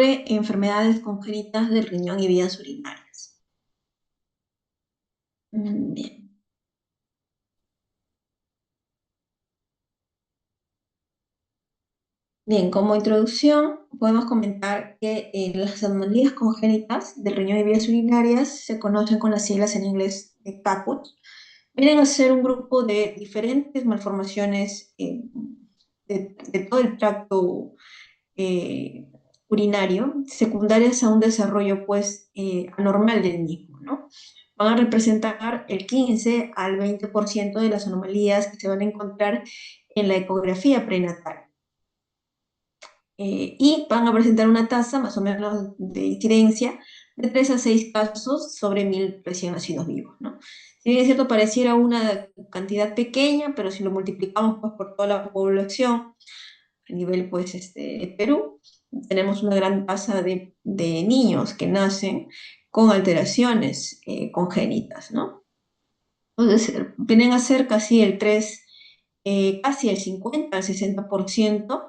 sobre enfermedades congénitas del riñón y vías urinarias. Bien. Bien, como introducción, podemos comentar que las anomalías congénitas del riñón y vías urinarias se conocen con las siglas en inglés de CAPUT. Vienen a ser un grupo de diferentes malformaciones de todo el tracto eh, urinario, secundarias a un desarrollo pues anormal del mismo, ¿no? Van a representar el 15 al 20% de las anomalías que se van a encontrar en la ecografía prenatal. Y van a presentar una tasa más o menos de incidencia de 3 a 6 casos sobre 1.000 recién nacidos vivos, ¿no? Si bien es cierto, pareciera una cantidad pequeña, pero si lo multiplicamos pues, por toda la población a nivel pues, de Perú, tenemos una gran tasa de niños que nacen con alteraciones congénitas, ¿no? Entonces, vienen a ser casi el 3, casi el 50 al 60%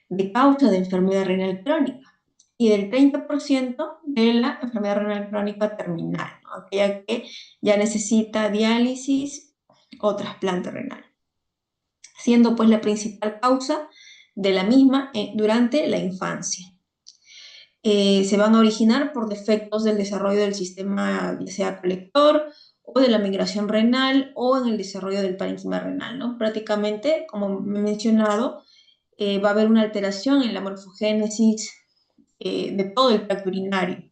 de causa de enfermedad renal crónica y del 30% de la enfermedad renal crónica terminal, ¿no? Aquella que ya necesita diálisis o trasplante renal, siendo pues la principal causa de la misma durante la infancia. Se van a originar por defectos del desarrollo del sistema, ya sea colector o de la migración renal o en el desarrollo del parénquima renal, ¿no? Prácticamente, como he mencionado, va a haber una alteración en la morfogénesis de todo el tracto urinario.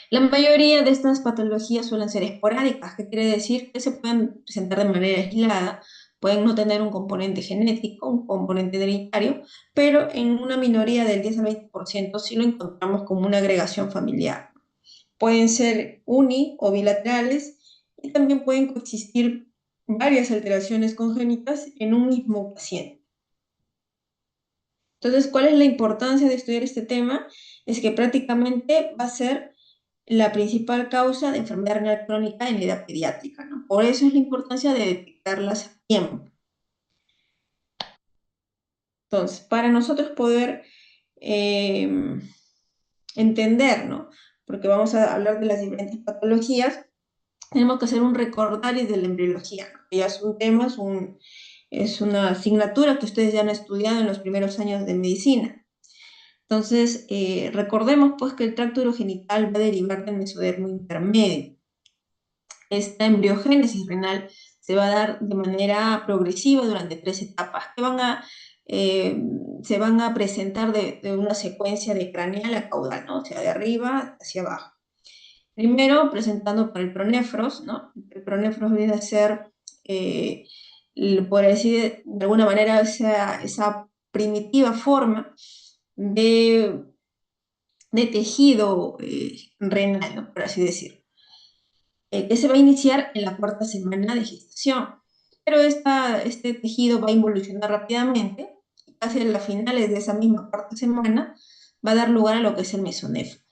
La mayoría de estas patologías suelen ser esporádicas, que quiere decir que se pueden presentar de manera aislada, pueden no tener un componente genético, un componente hereditario, pero en una minoría del 10 al 20% sí lo encontramos como una agregación familiar. Pueden ser uni o bilaterales y también pueden coexistir varias alteraciones congénitas en un mismo paciente. Entonces, ¿cuál es la importancia de estudiar este tema? Es que prácticamente va a ser la principal causa de enfermedad renal crónica en la edad pediátrica, ¿no? Por eso es la importancia de detectarlas a tiempo. Entonces, para nosotros poder eh, entender, ¿no? Porque vamos a hablar de las diferentes patologías, tenemos que hacer un recordario de la embriología, ¿no? Que ya es un tema, es una asignatura que ustedes ya han estudiado en los primeros años de medicina. Entonces, recordemos pues que el tracto urogenital va a derivar del mesodermo intermedio. Esta embriogénesis renal se va a dar de manera progresiva durante 3 etapas que eh, se van a presentar de una secuencia de craneal a caudal, ¿no? O sea, de arriba hacia abajo. Primero, presentando por el pronéfros, ¿no? El pronéfros viene a ser, eh, por decir de alguna manera, esa primitiva forma de tejido renal, ¿no? Por así decirlo, que se va a iniciar en la cuarta semana de gestación. Pero este tejido va a involucionar rápidamente, hacia las finales de esa misma cuarta semana va a dar lugar a lo que es el mesonefro.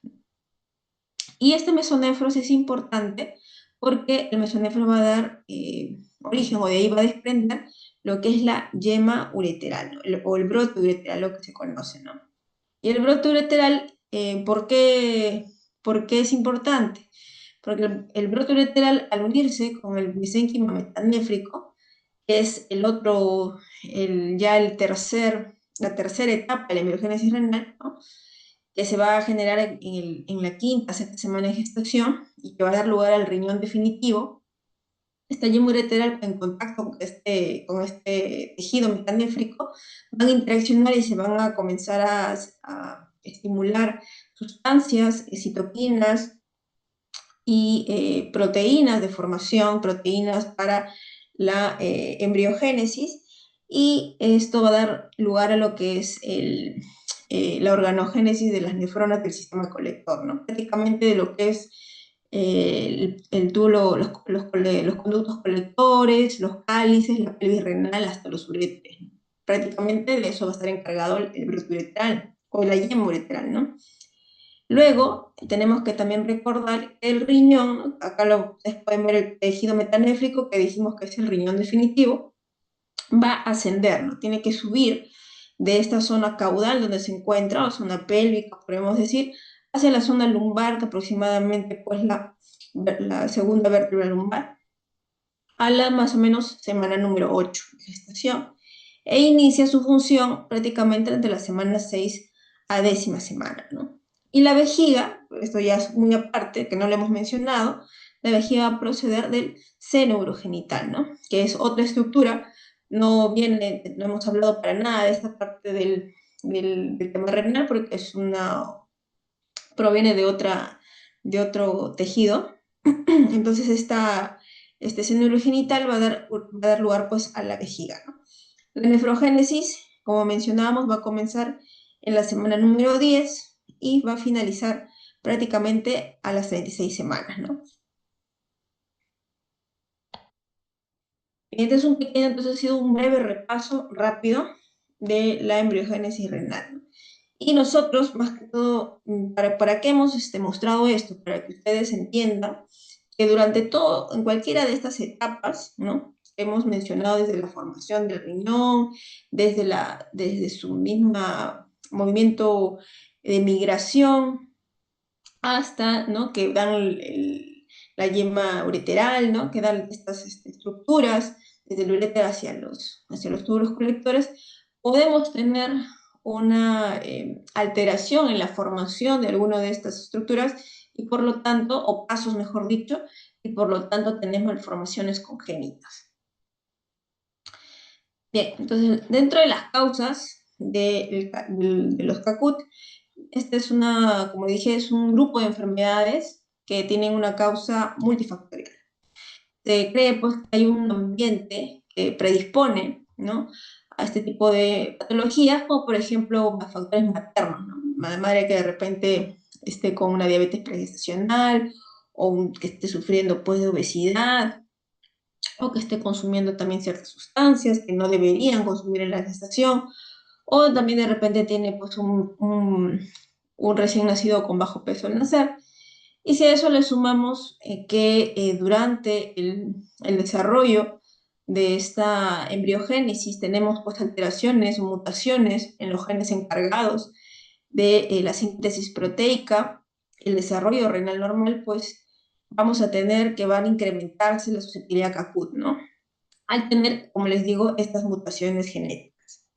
Y este mesonefros es importante porque el mesonefro va a dar origen, o de ahí va a desprender lo que es la yema ureteral, ¿no? O el brote ureteral, lo que se conoce, ¿no? Y el brote ureteral, ¿por qué es importante? Porque el brote ureteral, al unirse con el mesénquima metanéfrico, que es el otro, la tercera etapa de la embriogénesis renal, ¿no? Que se va a generar en la quinta, sexta semana de gestación y que va a dar lugar al riñón definitivo. Esta yema ureteral en contacto con este tejido metanéfrico van a interaccionar y se van a comenzar a estimular sustancias, citoquinas y proteínas de formación, proteínas para la embriogénesis, y esto va a dar lugar a lo que es la organogénesis de las nefronas del sistema colector, ¿no? Prácticamente de lo que es el túbulo, los conductos colectores, los cálices, la pelvis renal, hasta los uréteres, ¿no? Prácticamente de eso va a estar encargado el brote uretral o la yema uretral, ¿no? Luego, tenemos que también recordar el riñón, acá ustedes pueden ver el tejido metanéfrico, que dijimos que es el riñón definitivo, va a ascender, ¿no? Tiene que subir de esta zona caudal donde se encuentra, o zona pélvica, podemos decir, hacia la zona lumbar, que aproximadamente pues la segunda vértebra lumbar, a la más o menos semana número 8 de gestación, e inicia su función prácticamente entre la semana 6 a 10ª semana, ¿no? Y la vejiga, esto ya es muy aparte, que no lo hemos mencionado, la vejiga va a proceder del seno urogenital, ¿no? Que es otra estructura, no hemos hablado para nada de esta parte del tema renal, porque proviene de otro tejido. Entonces este seno urogenital va a dar lugar pues a la vejiga, ¿no? La nefrogénesis, como mencionábamos, va a comenzar en la semana número 10 y va a finalizar prácticamente a las 36 semanas, ¿no? Este es entonces ha sido un breve repaso rápido de la embriogénesis renal, ¿no? Y nosotros, más que todo, ¿para qué hemos mostrado esto? Para que ustedes entiendan que durante todo, en cualquiera de estas etapas, ¿no? Hemos mencionado desde la formación del riñón, desde su misma movimiento de migración, hasta, ¿no? Que dan la yema ureteral, ¿no? Que dan estas estructuras desde el uréter hacia los túbulos colectores, podemos tener una alteración en la formación de alguna de estas estructuras y por lo tanto, o pasos mejor dicho, y por lo tanto tenemos malformaciones congénitas. Bien, entonces dentro de las causas de los CACUT, esta es como dije, es un grupo de enfermedades que tienen una causa multifactorial. Se cree pues que hay un ambiente que predispone, ¿no? A este tipo de patologías, como por ejemplo factores maternos, ¿no? La madre que de repente esté con una diabetes pregestacional o que esté sufriendo pues de obesidad o que esté consumiendo también ciertas sustancias que no deberían consumir en la gestación, o también de repente tiene pues un recién nacido con bajo peso al nacer. Y si a eso le sumamos que durante el desarrollo de esta embriogénesis tenemos pues alteraciones o mutaciones en los genes encargados de la síntesis proteica, el desarrollo renal normal, pues vamos a tener que van a incrementarse la susceptibilidad a CACUT, ¿no? Al tener, como les digo, estas mutaciones genéticas.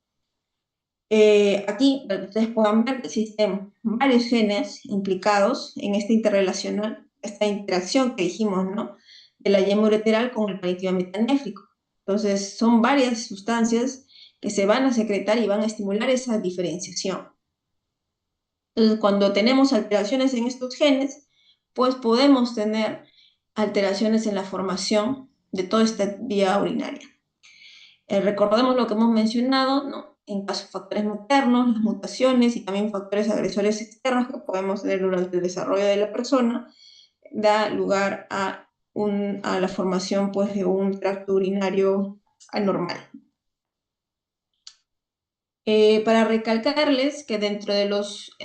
Aquí, para que ustedes puedan ver, existen varios genes implicados en esta interrelacional, esta interacción que dijimos, ¿no? De la yema ureteral con el parénquima metanéfrico. Entonces, son varias sustancias que se van a secretar y van a estimular esa diferenciación. Entonces, cuando tenemos alteraciones en estos genes, pues podemos tener alteraciones en la formación de toda esta vía urinaria. Recordemos lo que hemos mencionado, ¿no? En caso de factores maternos, las mutaciones y también factores agresores externos que podemos tener durante el desarrollo de la persona, da lugar a la formación pues, de un tracto urinario anormal. Para recalcarles que dentro de los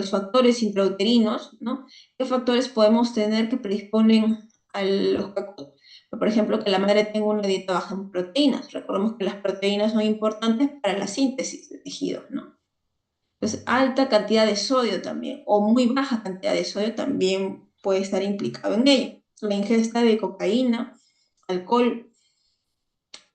factores intrauterinos, ¿no? ¿Qué factores podemos tener que predisponen a los CACUT? Por ejemplo, que la madre tenga una dieta baja en proteínas. Recordemos que las proteínas son importantes para la síntesis de tejidos, ¿no? Entonces, alta cantidad de sodio también, o muy baja cantidad de sodio también puede estar implicado en ello. La ingesta de cocaína, alcohol,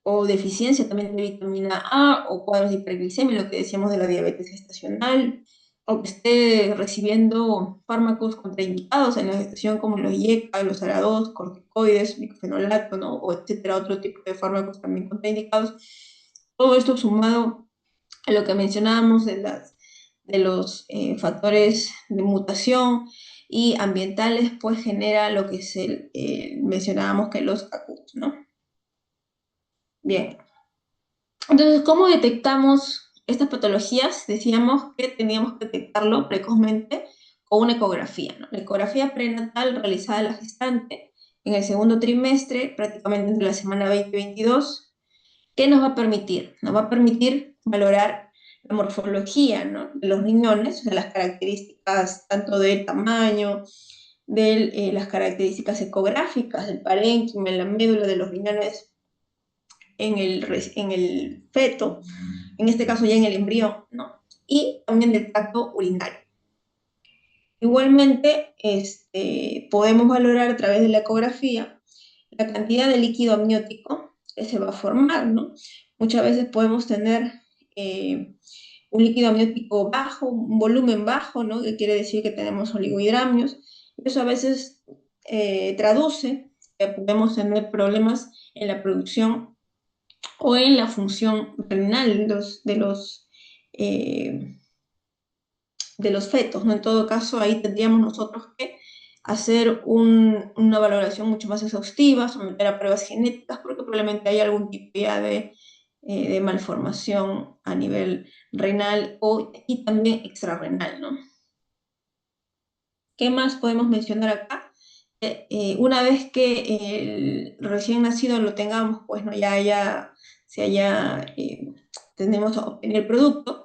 o deficiencia también de vitamina A, o cuadros de hiperglicemia, lo que decíamos de la diabetes gestacional, o que esté recibiendo fármacos contraindicados en la gestación como los IECA, los ARA2, corticoides, micofenolato, ¿no? O etcétera, otro tipo de fármacos también contraindicados. Todo esto sumado a lo que mencionábamos de los factores de mutación y ambientales, pues genera lo que mencionábamos que los CACUT, ¿no? Bien. Entonces, ¿cómo detectamos estas patologías? Decíamos que teníamos que detectarlo precozmente con una ecografía, ¿no? La ecografía prenatal realizada en la gestante en el segundo trimestre, prácticamente entre la semana 20 y 22, ¿qué nos va a permitir? Nos va a permitir valorar la morfología, ¿no? De los riñones, de las características tanto del tamaño, de las características ecográficas del parénquima, la médula de los riñones en el feto, en este caso ya en el embrión, ¿no? Y también del tracto urinario. Igualmente, podemos valorar a través de la ecografía la cantidad de líquido amniótico que se va a formar, ¿no? Muchas veces podemos tener eh, un líquido amniótico bajo, un volumen bajo, ¿no? Que quiere decir que tenemos oligohidramios. Eso a veces traduce que podemos tener problemas en la producción o en la función renal eh, de los fetos, ¿no? En todo caso, ahí tendríamos nosotros que hacer una valoración mucho más exhaustiva, someter a pruebas genéticas, porque probablemente hay algún tipo ya de malformación a nivel renal y también extrarrenal, ¿no? ¿Qué más podemos mencionar acá? Una vez que el recién nacido lo tengamos, pues no se haya, tenemos obtenido el producto,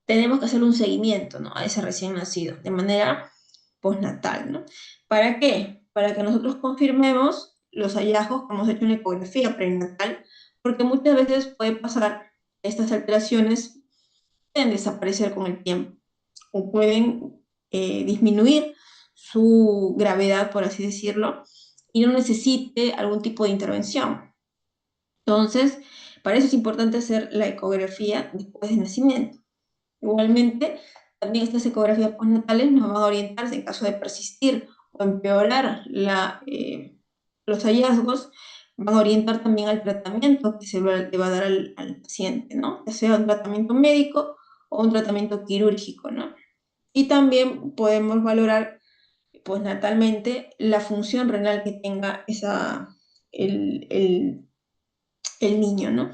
tenemos que hacer un seguimiento, ¿no? A ese recién nacido, de manera postnatal, ¿no? ¿Para qué? Para que nosotros confirmemos los hallazgos que hemos hecho en la ecografía prenatal, porque muchas veces puede pasar que estas alteraciones pueden desaparecer con el tiempo o pueden disminuir su gravedad, por así decirlo, y no necesite algún tipo de intervención. Entonces, para eso es importante hacer la ecografía después del nacimiento. Igualmente, también estas ecografías postnatales nos van a orientar en caso de persistir o empeorar los hallazgos, van a orientar también al tratamiento que le va a dar al paciente, ¿no? Ya sea un tratamiento médico o un tratamiento quirúrgico, ¿no? Y también podemos valorar postnatalmente la función renal que tenga el, el, el niño, ¿no?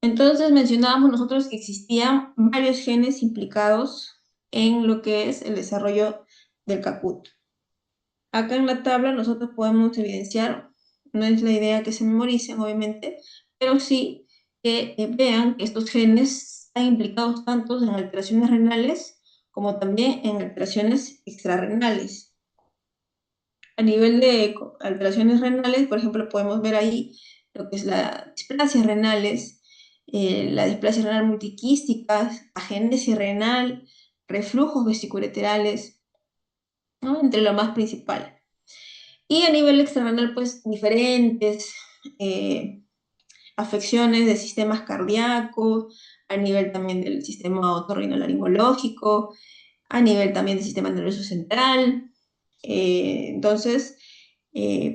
Entonces mencionábamos nosotros que existían varios genes implicados en lo que es el desarrollo del caput. Acá en la tabla nosotros podemos evidenciar, no es la idea que se memoricen obviamente, pero sí que vean que estos genes están implicados tanto en alteraciones renales como también en alteraciones extrarrenales. A nivel de alteraciones renales, por ejemplo, podemos ver ahí lo que es la displasia renales, la displasia renal multiquística, agenesia renal, reflujos vesicoureterales, ¿no? Entre lo más principal. Y a nivel extrarrenal, pues diferentes eh, afecciones de sistemas cardíacos, a nivel también del sistema otorrinolaringológico, a nivel también del sistema nervioso central. Entonces,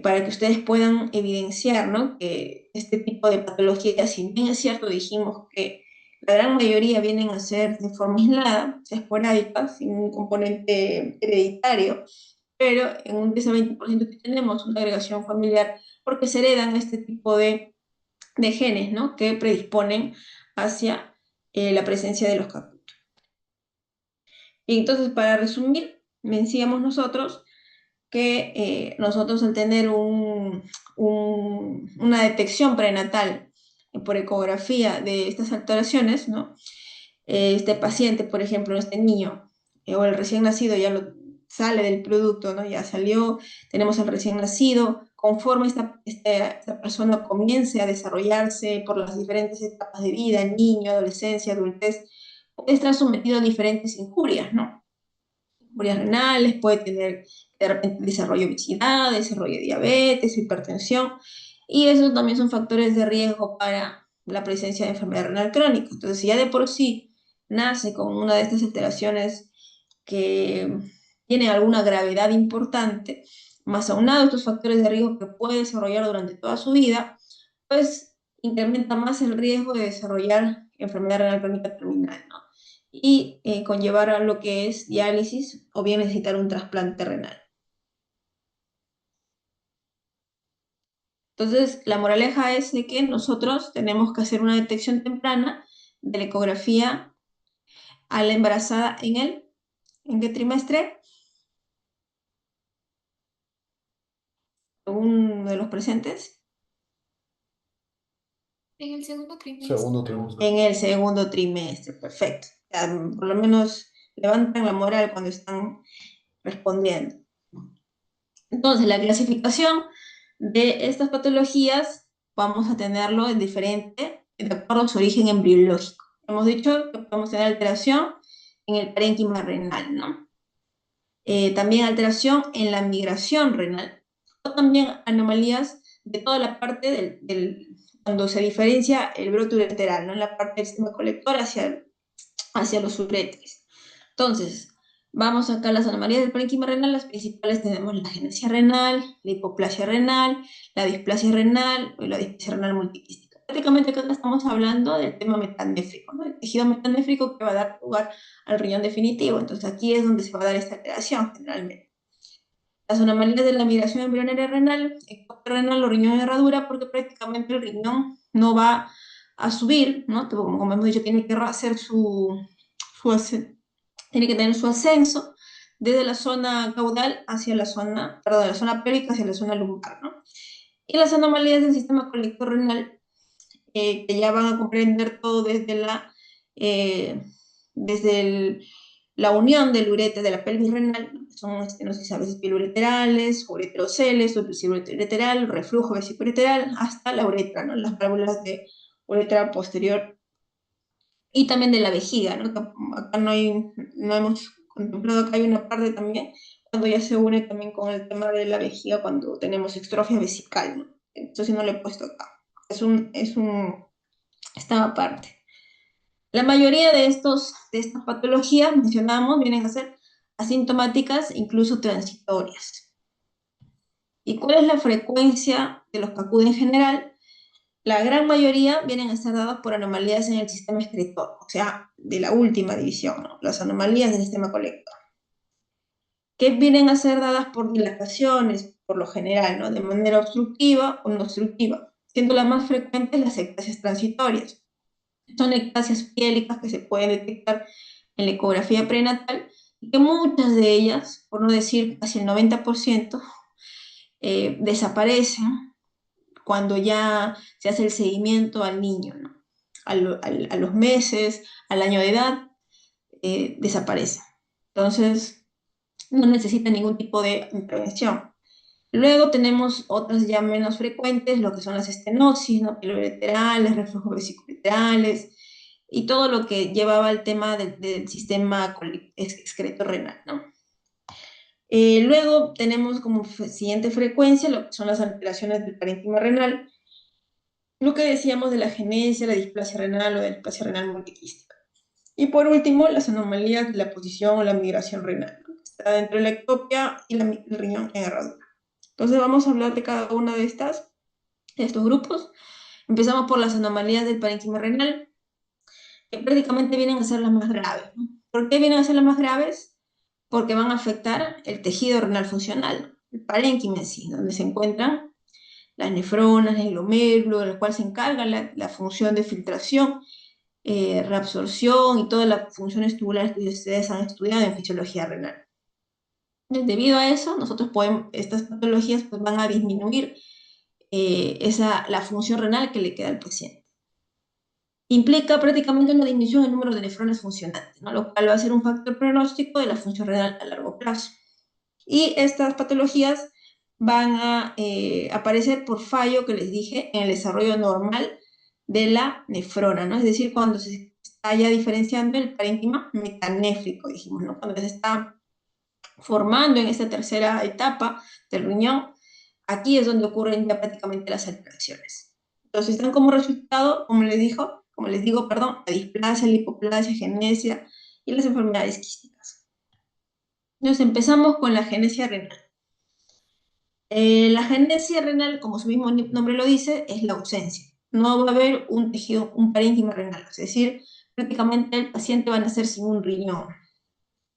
para que ustedes puedan evidenciar, ¿no? Que este tipo de patologías, si bien es cierto, dijimos que la gran mayoría vienen a ser de forma aislada, esporádica, sin un componente hereditario, pero en un 10 a 20% sí tenemos una agregación familiar porque se heredan este tipo de genes, ¿no? Que predisponen hacia la presencia de los caput. Y entonces, para resumir, decíamos nosotros que nosotros al tener una detección prenatal por ecografía de estas alteraciones, ¿no? Este paciente, por ejemplo, este niño o el recién nacido ya sale del producto, ¿no? Ya salió, tenemos al recién nacido, conforme esta persona comience a desarrollarse por las diferentes etapas de vida, niño, adolescencia, adultez, puede estar sometido a diferentes injurias, ¿no? Injurias renales, puede tener de repente desarrollo de obesidad, desarrollo de diabetes, hipertensión, y esos también son factores de riesgo para la presencia de enfermedad renal crónica. Entonces, si ya de por sí nace con una de estas alteraciones que tiene alguna gravedad importante, más aunado a estos factores de riesgo que puede desarrollar durante toda su vida, pues incrementa más el riesgo de desarrollar enfermedad renal crónica terminal, ¿no? Y conllevar a lo que es diálisis o bien necesitar un trasplante renal. Entonces, la moraleja es de que nosotros tenemos que hacer una detección temprana de la ecografía a la embarazada ¿en qué trimestre? Uno de los presentes. En el segundo trimestre. Segundo trimestre. En el segundo trimestre, perfecto. Ya, por lo menos levantan la moral cuando están respondiendo. Entonces, la clasificación de estas patologías vamos a tenerlo en diferente de acuerdo a su origen embriológico. Hemos dicho que podemos tener alteración en el parénquima renal, ¿no? También alteración en la migración renal, o también anomalías de toda la parte cuando se diferencia el brote ureteral, ¿no? En la parte del sistema colector hacia los uréteres. Entonces, vamos acá a las anomalías del parénquima renal. Las principales tenemos la agenesia renal, la hipoplasia renal, la displasia renal o la displasia renal multiquística. Prácticamente acá estamos hablando del tema metanéfrico, ¿no? El tejido metanéfrico que va a dar lugar al riñón definitivo. Entonces aquí es donde se va a dar esta alteración generalmente. Las anomalías de la migración embrionaria renal, ectopia renal o riñón de herradura, porque prácticamente el riñón no va a subir, ¿no? Como hemos dicho, tiene que hacer tiene que tener su ascenso desde la zona caudal hacia la zona, perdón, de la zona pélvica hacia la zona lumbar, ¿no? Y las anomalías del sistema colector renal, que ya van a comprender todo desde la unión del ureter de la pelvis renal, ¿no? Son estenosis a veces pilureterales, ureteroceles, ureteral, reflujo vesicoureteral, hasta la uretra, ¿no? Las válvulas de uretra posterior y también de la vejiga, ¿no? Acá no hemos contemplado, acá hay una parte también, cuando ya se une también con el tema de la vejiga, cuando tenemos extrofia vesical, ¿no? Entonces no lo he puesto acá. Esta aparte. La mayoría de estas patologías, mencionamos, vienen a ser asintomáticas, incluso transitorias. ¿Y cuál es la frecuencia de los CACUD en general? La gran mayoría vienen a estar dadas por anomalías en el sistema excretor, o sea, de la última división, ¿no? Las anomalías del sistema colector, que vienen a ser dadas por dilataciones, por lo general, ¿no? De manera obstructiva o no obstructiva, siendo las más frecuentes las ectasias transitorias. Son ectasias piélicas que se pueden detectar en la ecografía prenatal y que muchas de ellas, por no decir casi el 90%, desaparecen cuando ya se hace el seguimiento al niño, ¿no? A los meses, al año de edad, desaparece. Entonces, no necesita ningún tipo de intervención. Luego tenemos otras ya menos frecuentes, lo que son las estenosis, ¿no? Piloreterales, reflujos vesicoureterales, y todo lo que llevaba al tema del sistema excreto renal, ¿no? Luego tenemos como siguiente frecuencia lo que son las alteraciones del parénquima renal, lo que decíamos de la agenesia, la displasia renal o de la displasia renal multiquística. Y por último, las anomalías de la posición o la migración renal, ¿no? Está dentro de la ectopia y el riñón en herradura. Entonces vamos a hablar de cada una de estos grupos. Empezamos por las anomalías del parénquima renal, que prácticamente vienen a ser las más graves, ¿no? ¿Por qué vienen a ser las más graves? Porque van a afectar el tejido renal funcional, el parénquima en sí, donde se encuentran las nefronas, el glomérulo, del cual se encarga la función de filtración, reabsorción y todas las funciones tubulares que ustedes han estudiado en fisiología renal. Debido a eso, estas patologías pues, van a disminuir la función renal que le queda al paciente. Implica prácticamente una disminución en el número de nefronas funcionantes, ¿no? Lo cual va a ser un factor pronóstico de la función renal a largo plazo. Y estas patologías van a aparecer por fallo, que les dije, en el desarrollo normal de la nefrona, ¿no? Es decir, cuando se está ya diferenciando el parénquima metanéfrico, dijimos, ¿no? Cuando se está formando en esta tercera etapa del riñón, aquí es donde ocurren ya prácticamente las alteraciones. Entonces están como resultado, como les digo, perdón, la displasia, la hipoplasia, agenesia y las enfermedades quísticas. Entonces empezamos con la agenesia renal. La agenesia renal, como su mismo nombre lo dice, es la ausencia. No va a haber un tejido, un parénquima renal, es decir, prácticamente el paciente va a nacer sin un riñón,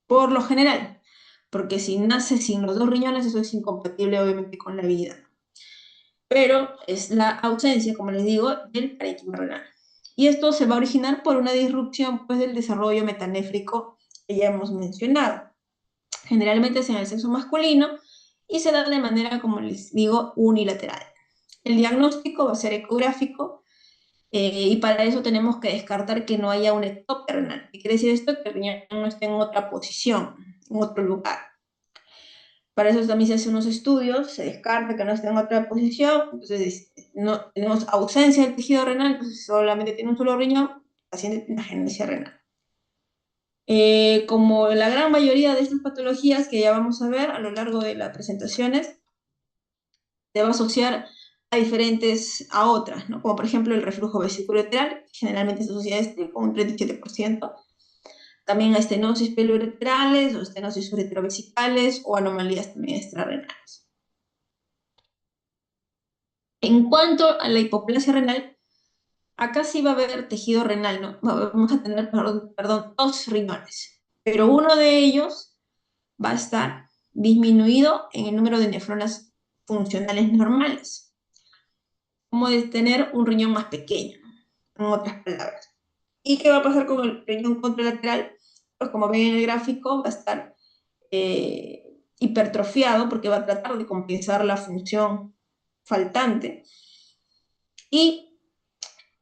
por lo general, porque si nace sin los dos riñones, eso es incompatible obviamente con la vida. Pero es la ausencia, como les digo, del parénquima renal. Y esto se va a originar por una disrupción pues, del desarrollo metanéfrico que ya hemos mencionado. Generalmente es en el sexo masculino y se da de manera, como les digo, unilateral. El diagnóstico va a ser ecográfico y para eso tenemos que descartar que no haya una ectopia renal. ¿Qué quiere decir esto? Que el riñón no esté en otra posición, en otro lugar. Para eso también se hacen unos estudios, se descarta que no esté en otra posición, entonces no tenemos ausencia del tejido renal, entonces solamente tiene un solo riñón, el paciente tiene agenesia renal. Como la gran mayoría de estas patologías que ya vamos a ver a lo largo de las presentaciones, se va a asociar a otras, ¿no? Como por ejemplo el reflujo vesicoureteral, generalmente se asocia a este con un 37%, también a estenosis periureterales o estenosis uretrovesicales o anomalías también extrarrenales. En cuanto a la hipoplasia renal, acá sí va a haber tejido renal, ¿no? Vamos a tener, perdón, dos riñones, pero uno de ellos va a estar disminuido en el número de nefronas funcionales normales, como de tener un riñón más pequeño, en otras palabras. ¿Y qué va a pasar con el riñón contralateral? Pues como ven en el gráfico, va a estar hipertrofiado porque va a tratar de compensar la función faltante. Y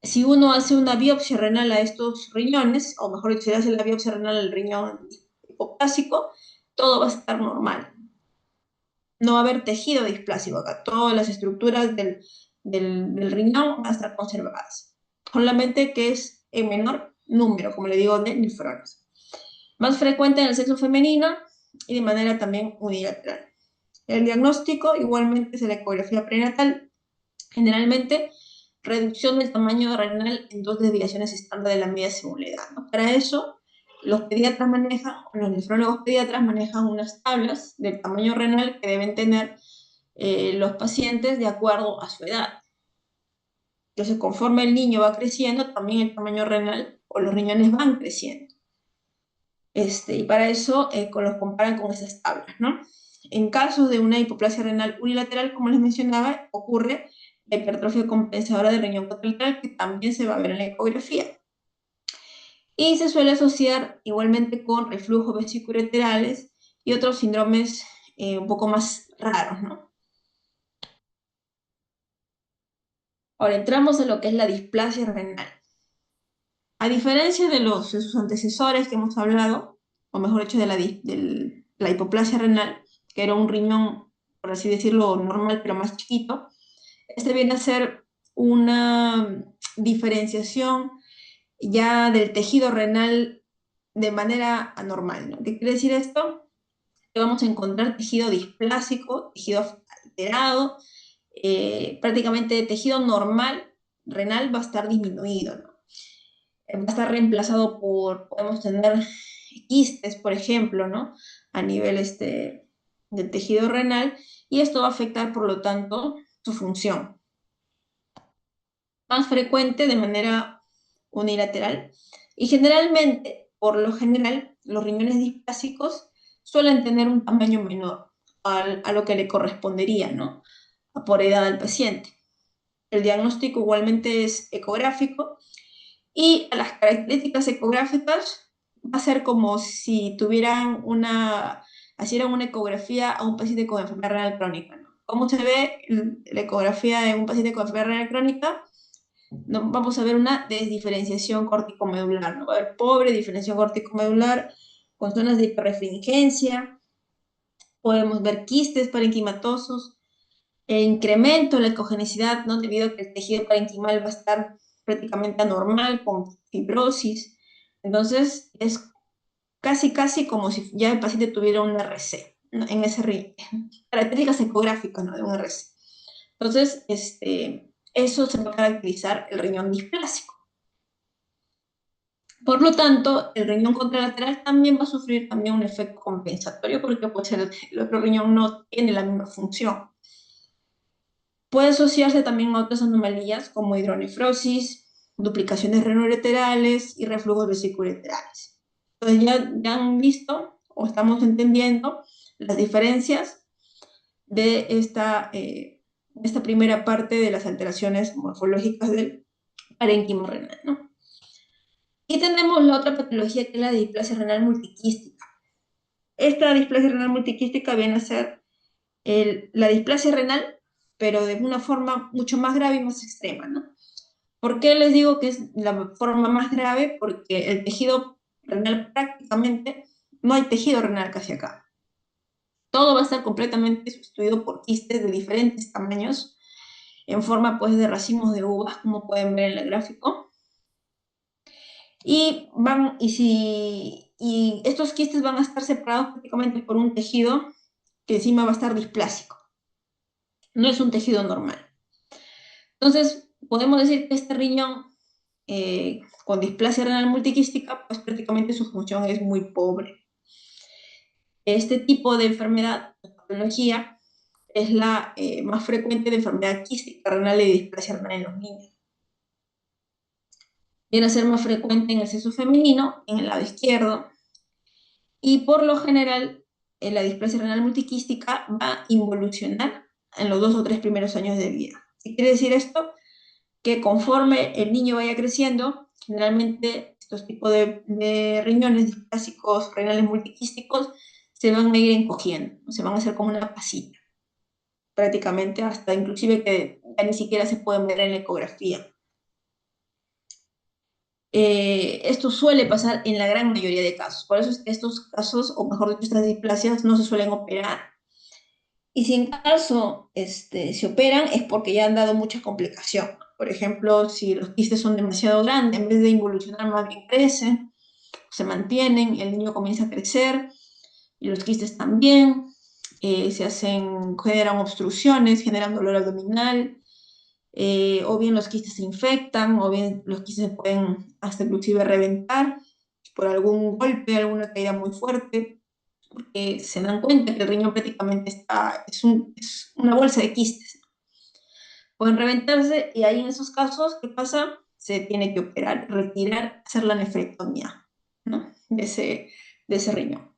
si uno hace una biopsia renal a estos riñones, o mejor dicho, se hace la biopsia renal al riñón hipoplásico, todo va a estar normal. No va a haber tejido displásico acá, todas las estructuras del riñón van a estar conservadas. Solamente que es en menor número, como le digo, de nefronas. Más frecuente en el sexo femenino y de manera también unilateral. El diagnóstico igualmente es la ecografía prenatal, generalmente reducción del tamaño renal en 2 desviaciones estándar de la media según la edad, ¿no? Para eso, los pediatras manejan, los nefrólogos pediatras manejan unas tablas del tamaño renal que deben tener los pacientes de acuerdo a su edad. Entonces, conforme el niño va creciendo, también el tamaño renal o los riñones van creciendo. Y para eso los comparan con esas tablas, ¿no? En casos de una hipoplasia renal unilateral, como les mencionaba, ocurre la hipertrofia compensadora del riñón contralateral, que también se va a ver en la ecografía. Y se suele asociar igualmente con reflujos vesicoureterales y otros síndromes un poco más raros, ¿no? Ahora entramos en lo que es la displasia renal. A diferencia de sus antecesores que hemos hablado, o mejor dicho, de la hipoplasia renal, que era un riñón, por así decirlo, normal, pero más chiquito, este viene a ser una diferenciación ya del tejido renal de manera anormal, ¿no? ¿Qué quiere decir esto? Que vamos a encontrar tejido displásico, tejido alterado, prácticamente tejido normal renal va a estar disminuido, ¿no? Va a estar reemplazado podemos tener quistes, por ejemplo, ¿no? A nivel del tejido renal, y esto va a afectar, por lo tanto, su función. Más frecuente de manera unilateral, y generalmente, por lo general, los riñones displásicos suelen tener un tamaño menor a lo que le correspondería, ¿no? Por edad del paciente. El diagnóstico igualmente es ecográfico, y a las características ecográficas va a ser como si hicieran una ecografía a un paciente con enfermedad renal crónica, ¿no? ¿Cómo se ve la ecografía de un paciente con enfermedad renal crónica? No, vamos a ver una desdiferenciación corticomedular, ¿no? Va a haber pobre diferenciación corticomedular con zonas de hiperrefringencia, podemos ver quistes parenquimatosos, el incremento en la ecogenicidad, ¿no? Debido a que el tejido parenquimal va a estar prácticamente anormal, con fibrosis. Entonces, es casi como si ya el paciente tuviera un RC, ¿no? En ese características ecográficas, ¿no? De un RC. Entonces, eso se va a caracterizar el riñón displásico. Por lo tanto, el riñón contralateral también va a sufrir también un efecto compensatorio porque pues, el otro riñón no tiene la misma función. Puede asociarse también a otras anomalías como hidronefrosis, duplicaciones renoureterales y reflujos vesicoureterales. Entonces ya han visto o estamos entendiendo las diferencias de esta primera parte de las alteraciones morfológicas del parénquima renal, ¿no? Y tenemos la otra patología que es la displasia renal multiquística. Esta displasia renal multiquística viene a ser la displasia renal, pero de una forma mucho más grave y más extrema, ¿no? ¿Por qué les digo que es la forma más grave? Porque el tejido renal prácticamente, no hay tejido renal casi acá. todo va a estar completamente sustituido por quistes de diferentes tamaños, en forma pues de racimos de uvas, como pueden ver en el gráfico. Y estos quistes van a estar separados prácticamente por un tejido que encima va a estar displásico. No es un tejido normal. Entonces, podemos decir que este riñón con displasia renal multiquística, pues prácticamente su función es muy pobre. Este tipo de enfermedad, de patología, es la más frecuente de enfermedad quística renal y displasia renal en los niños. Viene a ser más frecuente en el sexo femenino, en el lado izquierdo, y por lo general la displasia renal multiquística va a involucionar en los 2 o 3 primeros años de vida. ¿Qué quiere decir esto? Que conforme el niño vaya creciendo, generalmente estos tipos de riñones displásicos renales multiquísticos se van a ir encogiendo, se van a hacer como una pasita, prácticamente hasta inclusive que ya ni siquiera se pueden ver en la ecografía. Esto suele pasar en la gran mayoría de casos, por eso es que estos casos, o mejor dicho, estas displasias no se suelen operar. Y si en caso se operan es porque ya han dado mucha complicación. Por ejemplo, si los quistes son demasiado grandes, en vez de involucionar más bien crecen, se mantienen, el niño comienza a crecer y los quistes también, generan obstrucciones, generan dolor abdominal, o bien los quistes se infectan, o bien los quistes se pueden hasta inclusive reventar por algún golpe, alguna caída muy fuerte, porque se dan cuenta que el riñón prácticamente es una bolsa de quistes. Pueden reventarse y ahí en esos casos, ¿qué pasa? Se tiene que operar, retirar, hacer la nefrectomía, ¿no? de ese riñón.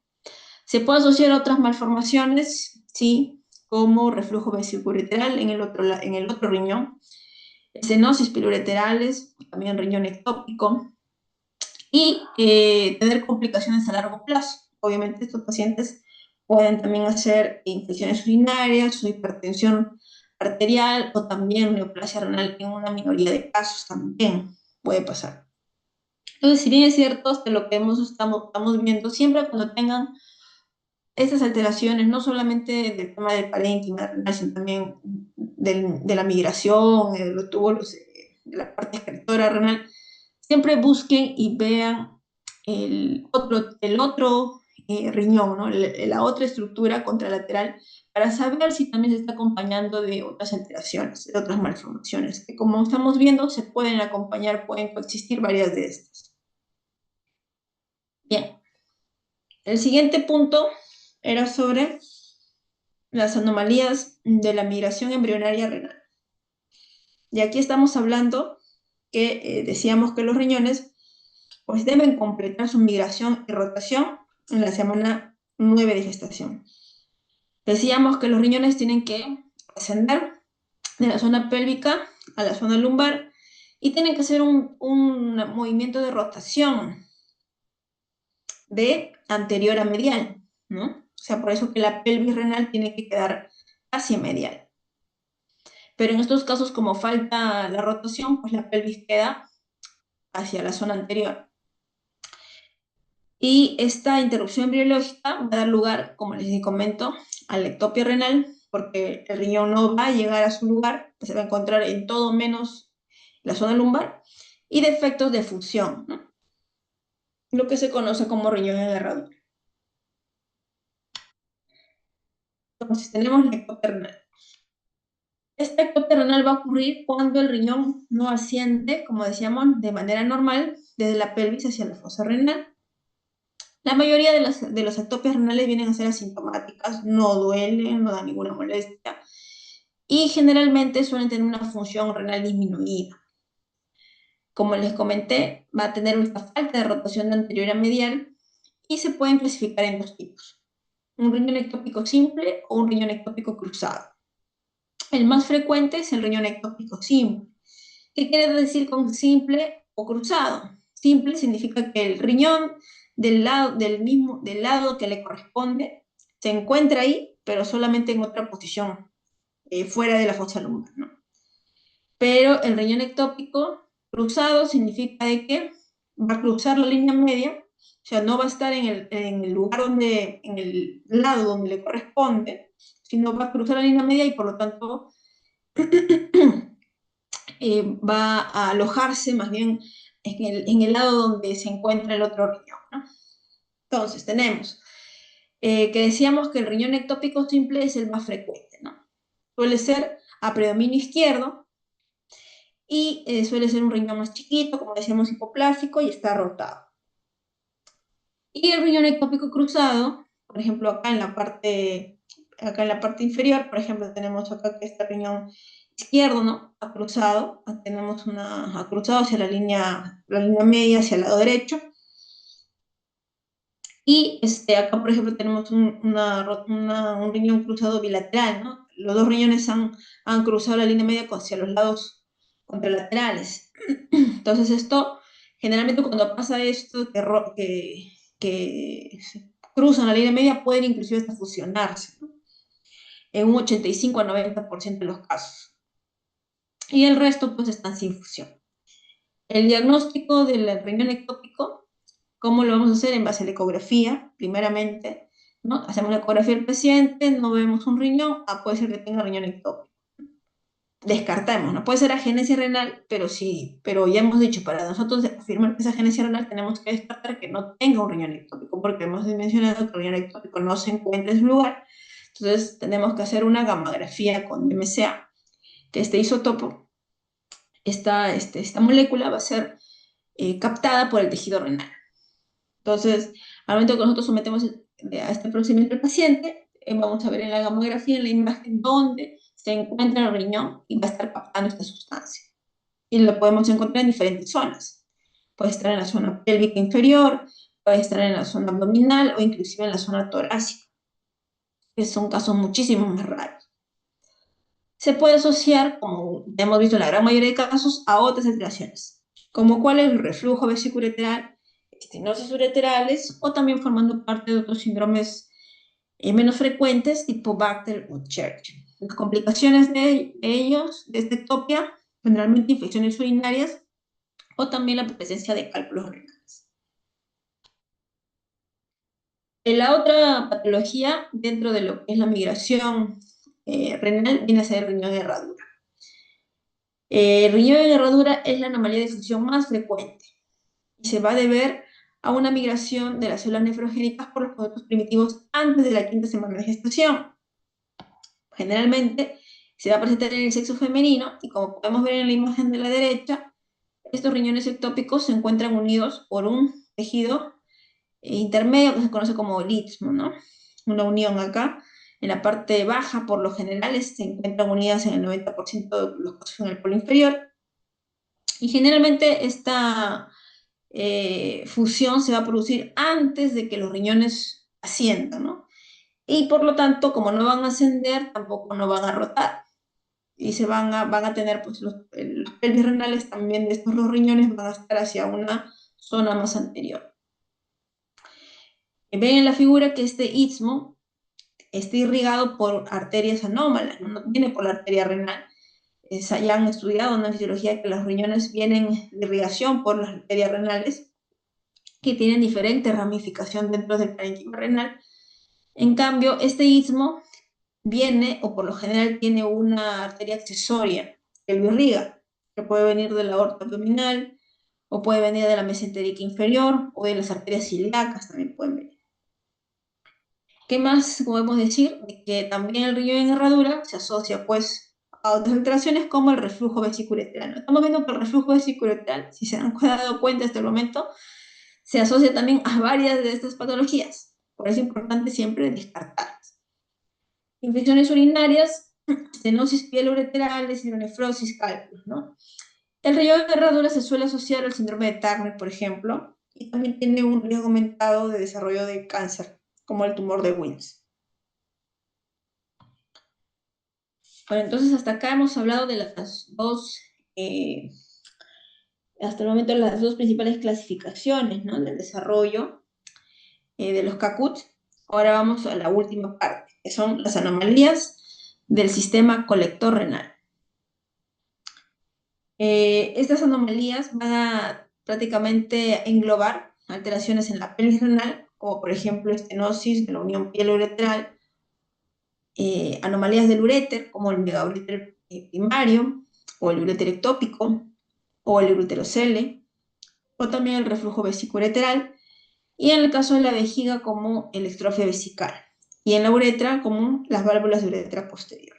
Se puede asociar a otras malformaciones, sí, como reflujo vesicoureteral en el otro riñón, estenosis piloureterales, también riñón ectópico, y tener complicaciones a largo plazo. Obviamente estos pacientes pueden también hacer infecciones urinarias o hipertensión arterial o también neoplasia renal en una minoría de casos también puede pasar. Entonces, si bien es cierto, de lo que estamos viendo, siempre cuando tengan estas alteraciones, no solamente del tema del parénquima renal, sino también de la migración, de los túbulos, de la parte excretora renal, siempre busquen y vean el otro riñón, ¿no? La otra estructura contralateral, para saber si también se está acompañando de otras alteraciones, de otras malformaciones, que como estamos viendo, se pueden acompañar, pueden coexistir varias de estas. Bien, el siguiente punto era sobre las anomalías de la migración embrionaria renal. Y aquí estamos hablando que decíamos que los riñones pues deben completar su migración y rotación en la semana 9 de gestación. Decíamos que los riñones tienen que ascender de la zona pélvica a la zona lumbar y tienen que hacer un movimiento de rotación de anterior a medial, ¿no? O sea, por eso que la pelvis renal tiene que quedar hacia medial. Pero en estos casos, como falta la rotación, pues la pelvis queda hacia la zona anterior. Y esta interrupción embriológica va a dar lugar, como les comento, a la ectopia renal, porque el riñón no va a llegar a su lugar, se va a encontrar en todo menos la zona lumbar, y defectos de función, ¿no? Lo que se conoce como riñón en herradura. Entonces tenemos la ectopia renal. Esta ectopia renal va a ocurrir cuando el riñón no asciende, como decíamos, de manera normal, desde la pelvis hacia la fosa renal. La mayoría de las ectopias renales vienen a ser asintomáticas, no duelen, no dan ninguna molestia y generalmente suelen tener una función renal disminuida. Como les comenté, va a tener una falta de rotación de anterior a medial y se pueden clasificar en dos tipos: un riñón ectópico simple o un riñón ectópico cruzado. El más frecuente es el riñón ectópico simple. ¿Qué quiere decir con simple o cruzado? Simple significa que el riñón del lado que le corresponde se encuentra ahí, pero solamente en otra posición, fuera de la fosa lumbar, ¿no? Pero el riñón ectópico cruzado significa de que va a cruzar la línea media, sea, no va a estar en el lugar donde, en el lado donde le corresponde, sino va a cruzar la línea media y por lo tanto va a alojarse más bien en el lado donde se encuentra el otro riñón, ¿no? Entonces, tenemos que decíamos que el riñón ectópico simple es el más frecuente, ¿no? Suele ser a predominio izquierdo y suele ser un riñón más chiquito, como decíamos, hipoplásico y está rotado. Y el riñón ectópico cruzado, por ejemplo, acá en la parte inferior, por ejemplo, tenemos acá que este riñón izquierdo, ¿no? Ha cruzado, ha cruzado hacia la línea media, hacia el lado derecho. Y acá, por ejemplo, tenemos un riñón cruzado bilateral, ¿no? Los dos riñones han cruzado la línea media hacia los lados contralaterales. Entonces, esto, generalmente cuando pasa esto, que cruzan la línea media, pueden inclusive hasta fusionarse, ¿no? En un 85 a 90% de los casos. Y el resto, pues, están sin fusión. El diagnóstico del riñón ectópico, ¿cómo lo vamos a hacer? En base a la ecografía, primeramente, ¿no? Hacemos la ecografía del paciente, no vemos un riñón, puede ser que tenga riñón ectópico. Descartamos, no puede ser agenesia renal, pero sí, pero ya hemos dicho, para nosotros afirmar que es agenesia renal tenemos que descartar que no tenga un riñón ectópico, porque hemos mencionado que el riñón ectópico no se encuentra en su lugar. Entonces tenemos que hacer una gamografía con MCA, que este isótopo, esta molécula va a ser captada por el tejido renal. Entonces, al momento que nosotros sometemos a este procedimiento al paciente, vamos a ver en la gamografía, en la imagen, dónde se encuentra el riñón y va a estar captando esta sustancia. Y lo podemos encontrar en diferentes zonas. Puede estar en la zona pélvica inferior, puede estar en la zona abdominal o inclusive en la zona torácica, que son casos muchísimo más raros. Se puede asociar, como ya hemos visto en la gran mayoría de casos, a otras alteraciones, como cuál es el reflujo vesicoureteral, estenosis ureterales o también formando parte de otros síndromes menos frecuentes tipo Bacter o Church. Las complicaciones de ellos, de esta ectopia, generalmente infecciones urinarias o también la presencia de cálculos renales. La otra patología dentro de lo que es la migración renal viene a ser el riñón de herradura. El riñón de herradura es la anomalía de función más frecuente y se va a deber a una migración de las células nefrogénicas por los productos primitivos antes de la quinta semana de gestación. Generalmente se va a presentar en el sexo femenino y como podemos ver en la imagen de la derecha, estos riñones ectópicos se encuentran unidos por un tejido intermedio que se conoce como el istmo, ¿no? Una unión acá. En la parte baja, por lo general, se encuentran unidas en el 90% de los casos en el polo inferior. Y generalmente esta fusión se va a producir antes de que los riñones asciendan, ¿no? Y por lo tanto, como no van a ascender, tampoco no van a rotar. Y van a tener, pues, los pelvis renales también de estos dos riñones van a estar hacia una zona más anterior. Ven en la figura que este istmo está irrigado por arterias anómalas, no viene por la arteria renal. Ya han estudiado en la fisiología que los riñones vienen de irrigación por las arterias renales, que tienen diferente ramificación dentro del parénquima renal. En cambio, este istmo viene, o por lo general tiene una arteria accesoria que lo irriga, que puede venir de la aorta abdominal, o puede venir de la mesentérica inferior, o de las arterias ilíacas también pueden venir. ¿Qué más podemos decir? De que también el riñón en herradura se asocia, pues, a otras alteraciones como el reflujo vesicoureteral. Estamos viendo que el reflujo vesicoureteral, si se han dado cuenta hasta el momento, se asocia también a varias de estas patologías. Por eso es importante siempre descartarlas. Infecciones urinarias, estenosis pieloureterales, hidronefrosis, cálculos, ¿no? El riñón de herradura se suele asociar al síndrome de Turner, por ejemplo, y también tiene un riesgo aumentado de desarrollo de cáncer, como el tumor de Wilms. Bueno, entonces hasta acá hemos hablado de las dos, hasta el momento las dos principales clasificaciones, ¿no? Del desarrollo de los CACUT. Ahora vamos a la última parte, que son las anomalías del sistema colector renal. Estas anomalías van a prácticamente englobar alteraciones en la pelvis renal, como por ejemplo estenosis de la unión pielo-uretral, anomalías del uréter, como el megauréter primario, o el uréter ectópico, o el ureterocele, o también el reflujo vesicoureteral, y en el caso de la vejiga como el estrofia vesical, y en la uretra como las válvulas de uretra posterior.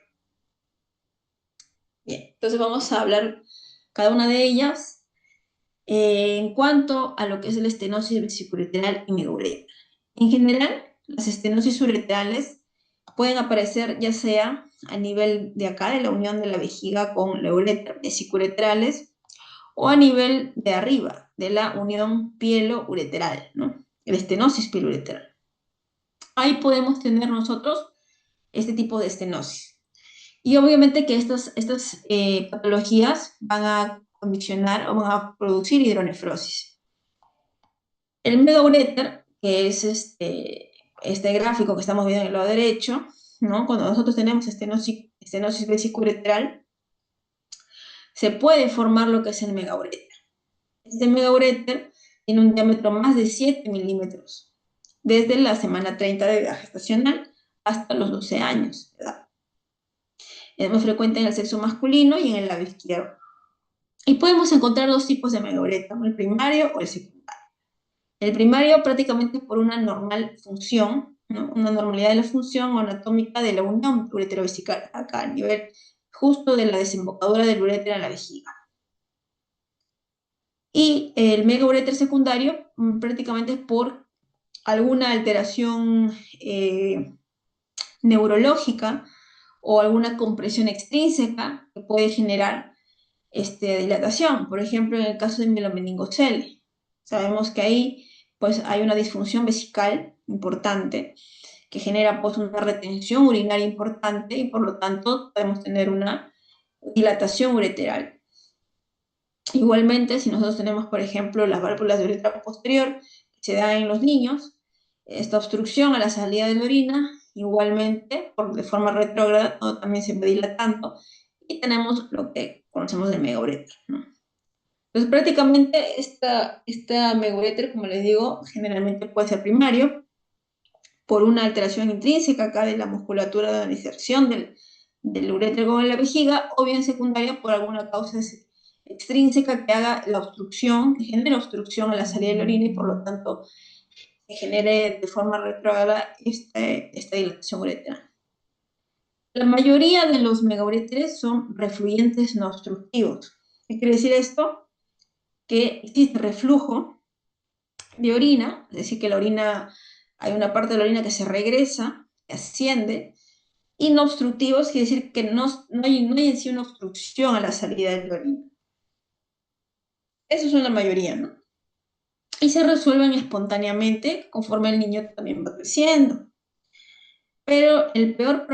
Bien, entonces vamos a hablar cada una de ellas en cuanto a lo que es la estenosis vesicoureteral y megauretra. En general, las estenosis uretrales pueden aparecer ya sea a nivel de acá, de la unión de la vejiga con la uretra, vesicouretrales, o a nivel de arriba, de la unión pielo-ureteral, ¿no? La estenosis pielo-uretral. Ahí podemos tener nosotros este tipo de estenosis. Y obviamente que estas patologías van a condicionar o van a producir hidronefrosis. El megaureter, que es este gráfico que estamos viendo en el lado derecho, ¿no? Cuando nosotros tenemos estenosis vesicouretral, se puede formar lo que es el megaureter. Este megaureter tiene un diámetro más de 7 milímetros, desde la semana 30 de edad gestacional hasta los 12 años de edad. Es muy frecuente en el sexo masculino y en el lado izquierdo. Y podemos encontrar dos tipos de megaureter, el primario o el secundario. El primario prácticamente por una normal función, ¿no? Una normalidad de la función anatómica de la unión ureterovesical, acá a nivel justo de la desembocadura del uréter en la vejiga. Y el megaureter secundario prácticamente por alguna alteración neurológica o alguna compresión extrínseca que puede generar dilatación. Por ejemplo, en el caso de mielomeningocele, sabemos que ahí pues, hay una disfunción vesical importante que genera pues, una retención urinaria importante y por lo tanto podemos tener una dilatación ureteral. Igualmente, si nosotros tenemos, por ejemplo, las válvulas de uretra posterior que se dan en los niños, esta obstrucción a la salida de la orina, igualmente, de forma retrógrada, también se va dilatando y tenemos lo que conocemos del megaureter, ¿no? Entonces, prácticamente esta megaureter, como les digo, generalmente puede ser primario por una alteración intrínseca acá de la musculatura de la inserción del uréter con la vejiga, o bien secundaria por alguna causa extrínseca que haga la obstrucción, que genere obstrucción a la salida de la orina y por lo tanto se genere de forma retrógrada esta dilatación ureteral. La mayoría de los megauréteres son refluyentes no obstructivos. ¿Qué quiere decir esto? Que existe reflujo de orina, es decir, que la orina, hay una parte de la orina que se regresa, que asciende, y no obstructivos quiere decir que no hay en sí una obstrucción a la salida de la orina. Esos son la mayoría, ¿no? Y se resuelven espontáneamente conforme el niño también va creciendo. Pero el peor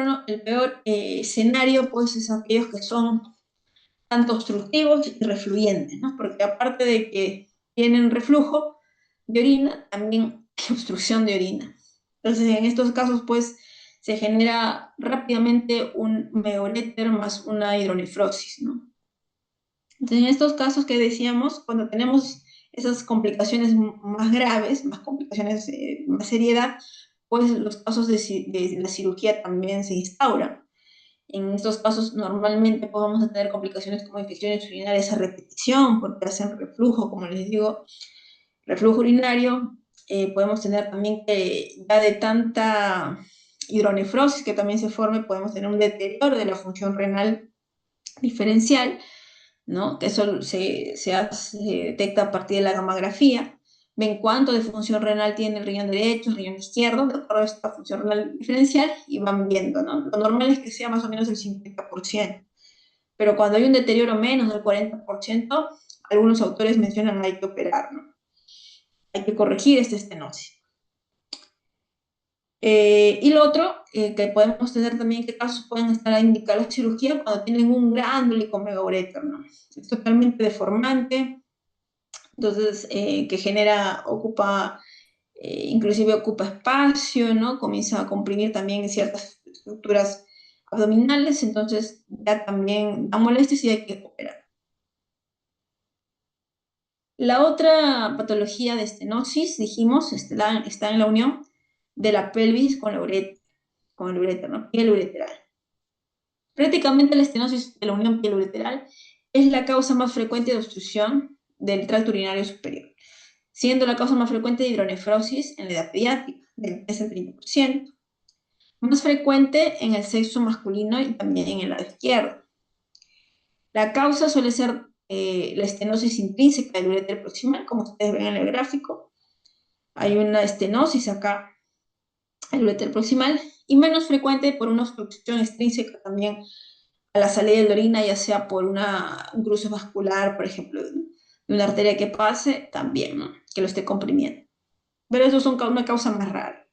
escenario, pues, es aquellos que son tanto obstructivos y refluyentes, ¿no? Porque aparte de que tienen reflujo de orina, también hay obstrucción de orina. Entonces, en estos casos, pues, se genera rápidamente un megaureter más una hidronefrosis, ¿no? Entonces, en estos casos que decíamos, cuando tenemos esas complicaciones más graves, más complicaciones, más seriedad, pues los casos de la cirugía también se instauran. En estos casos normalmente podemos tener complicaciones como infecciones urinarias a repetición, porque hacen reflujo, como les digo, reflujo urinario. Podemos tener también que ya de tanta hidronefrosis que también se forme, podemos tener un deterioro de la función renal diferencial, ¿no? Que eso se detecta a partir de la gammagrafía. Ven cuánto de función renal tiene el riñón derecho, el riñón izquierdo, de acuerdo a esta función renal diferencial, y van viendo, ¿no? Lo normal es que sea más o menos el 50%, pero cuando hay un deterioro menos del 40%, algunos autores mencionan que hay que operar, ¿no? Hay que corregir esta estenosis. Y lo otro, que podemos tener también, qué casos pueden estar a indicar la cirugía cuando tienen un gran megaureter, ¿no? Es totalmente deformante, entonces que inclusive ocupa espacio, ¿no? Comienza a comprimir también ciertas estructuras abdominales, entonces ya también da molestias y hay que operar. La otra patología de estenosis, dijimos, está en la unión de la pelvis con el uréter, ¿no? Piel ureteral. Prácticamente la estenosis de la unión piel ureteral es la causa más frecuente de obstrucción del tracto urinario superior, siendo la causa más frecuente de hidronefrosis en la edad pediátrica, del 3 al 30%, más frecuente en el sexo masculino y también en el lado izquierdo. La causa suele ser la estenosis intrínseca del uréter proximal, como ustedes ven en el gráfico. Hay una estenosis acá, el uréter proximal, y menos frecuente por una obstrucción extrínseca también a la salida de la orina, ya sea por un cruce vascular, por ejemplo, de una arteria que pase, también, ¿no? Que lo esté comprimiendo. Pero eso es una causa más rara.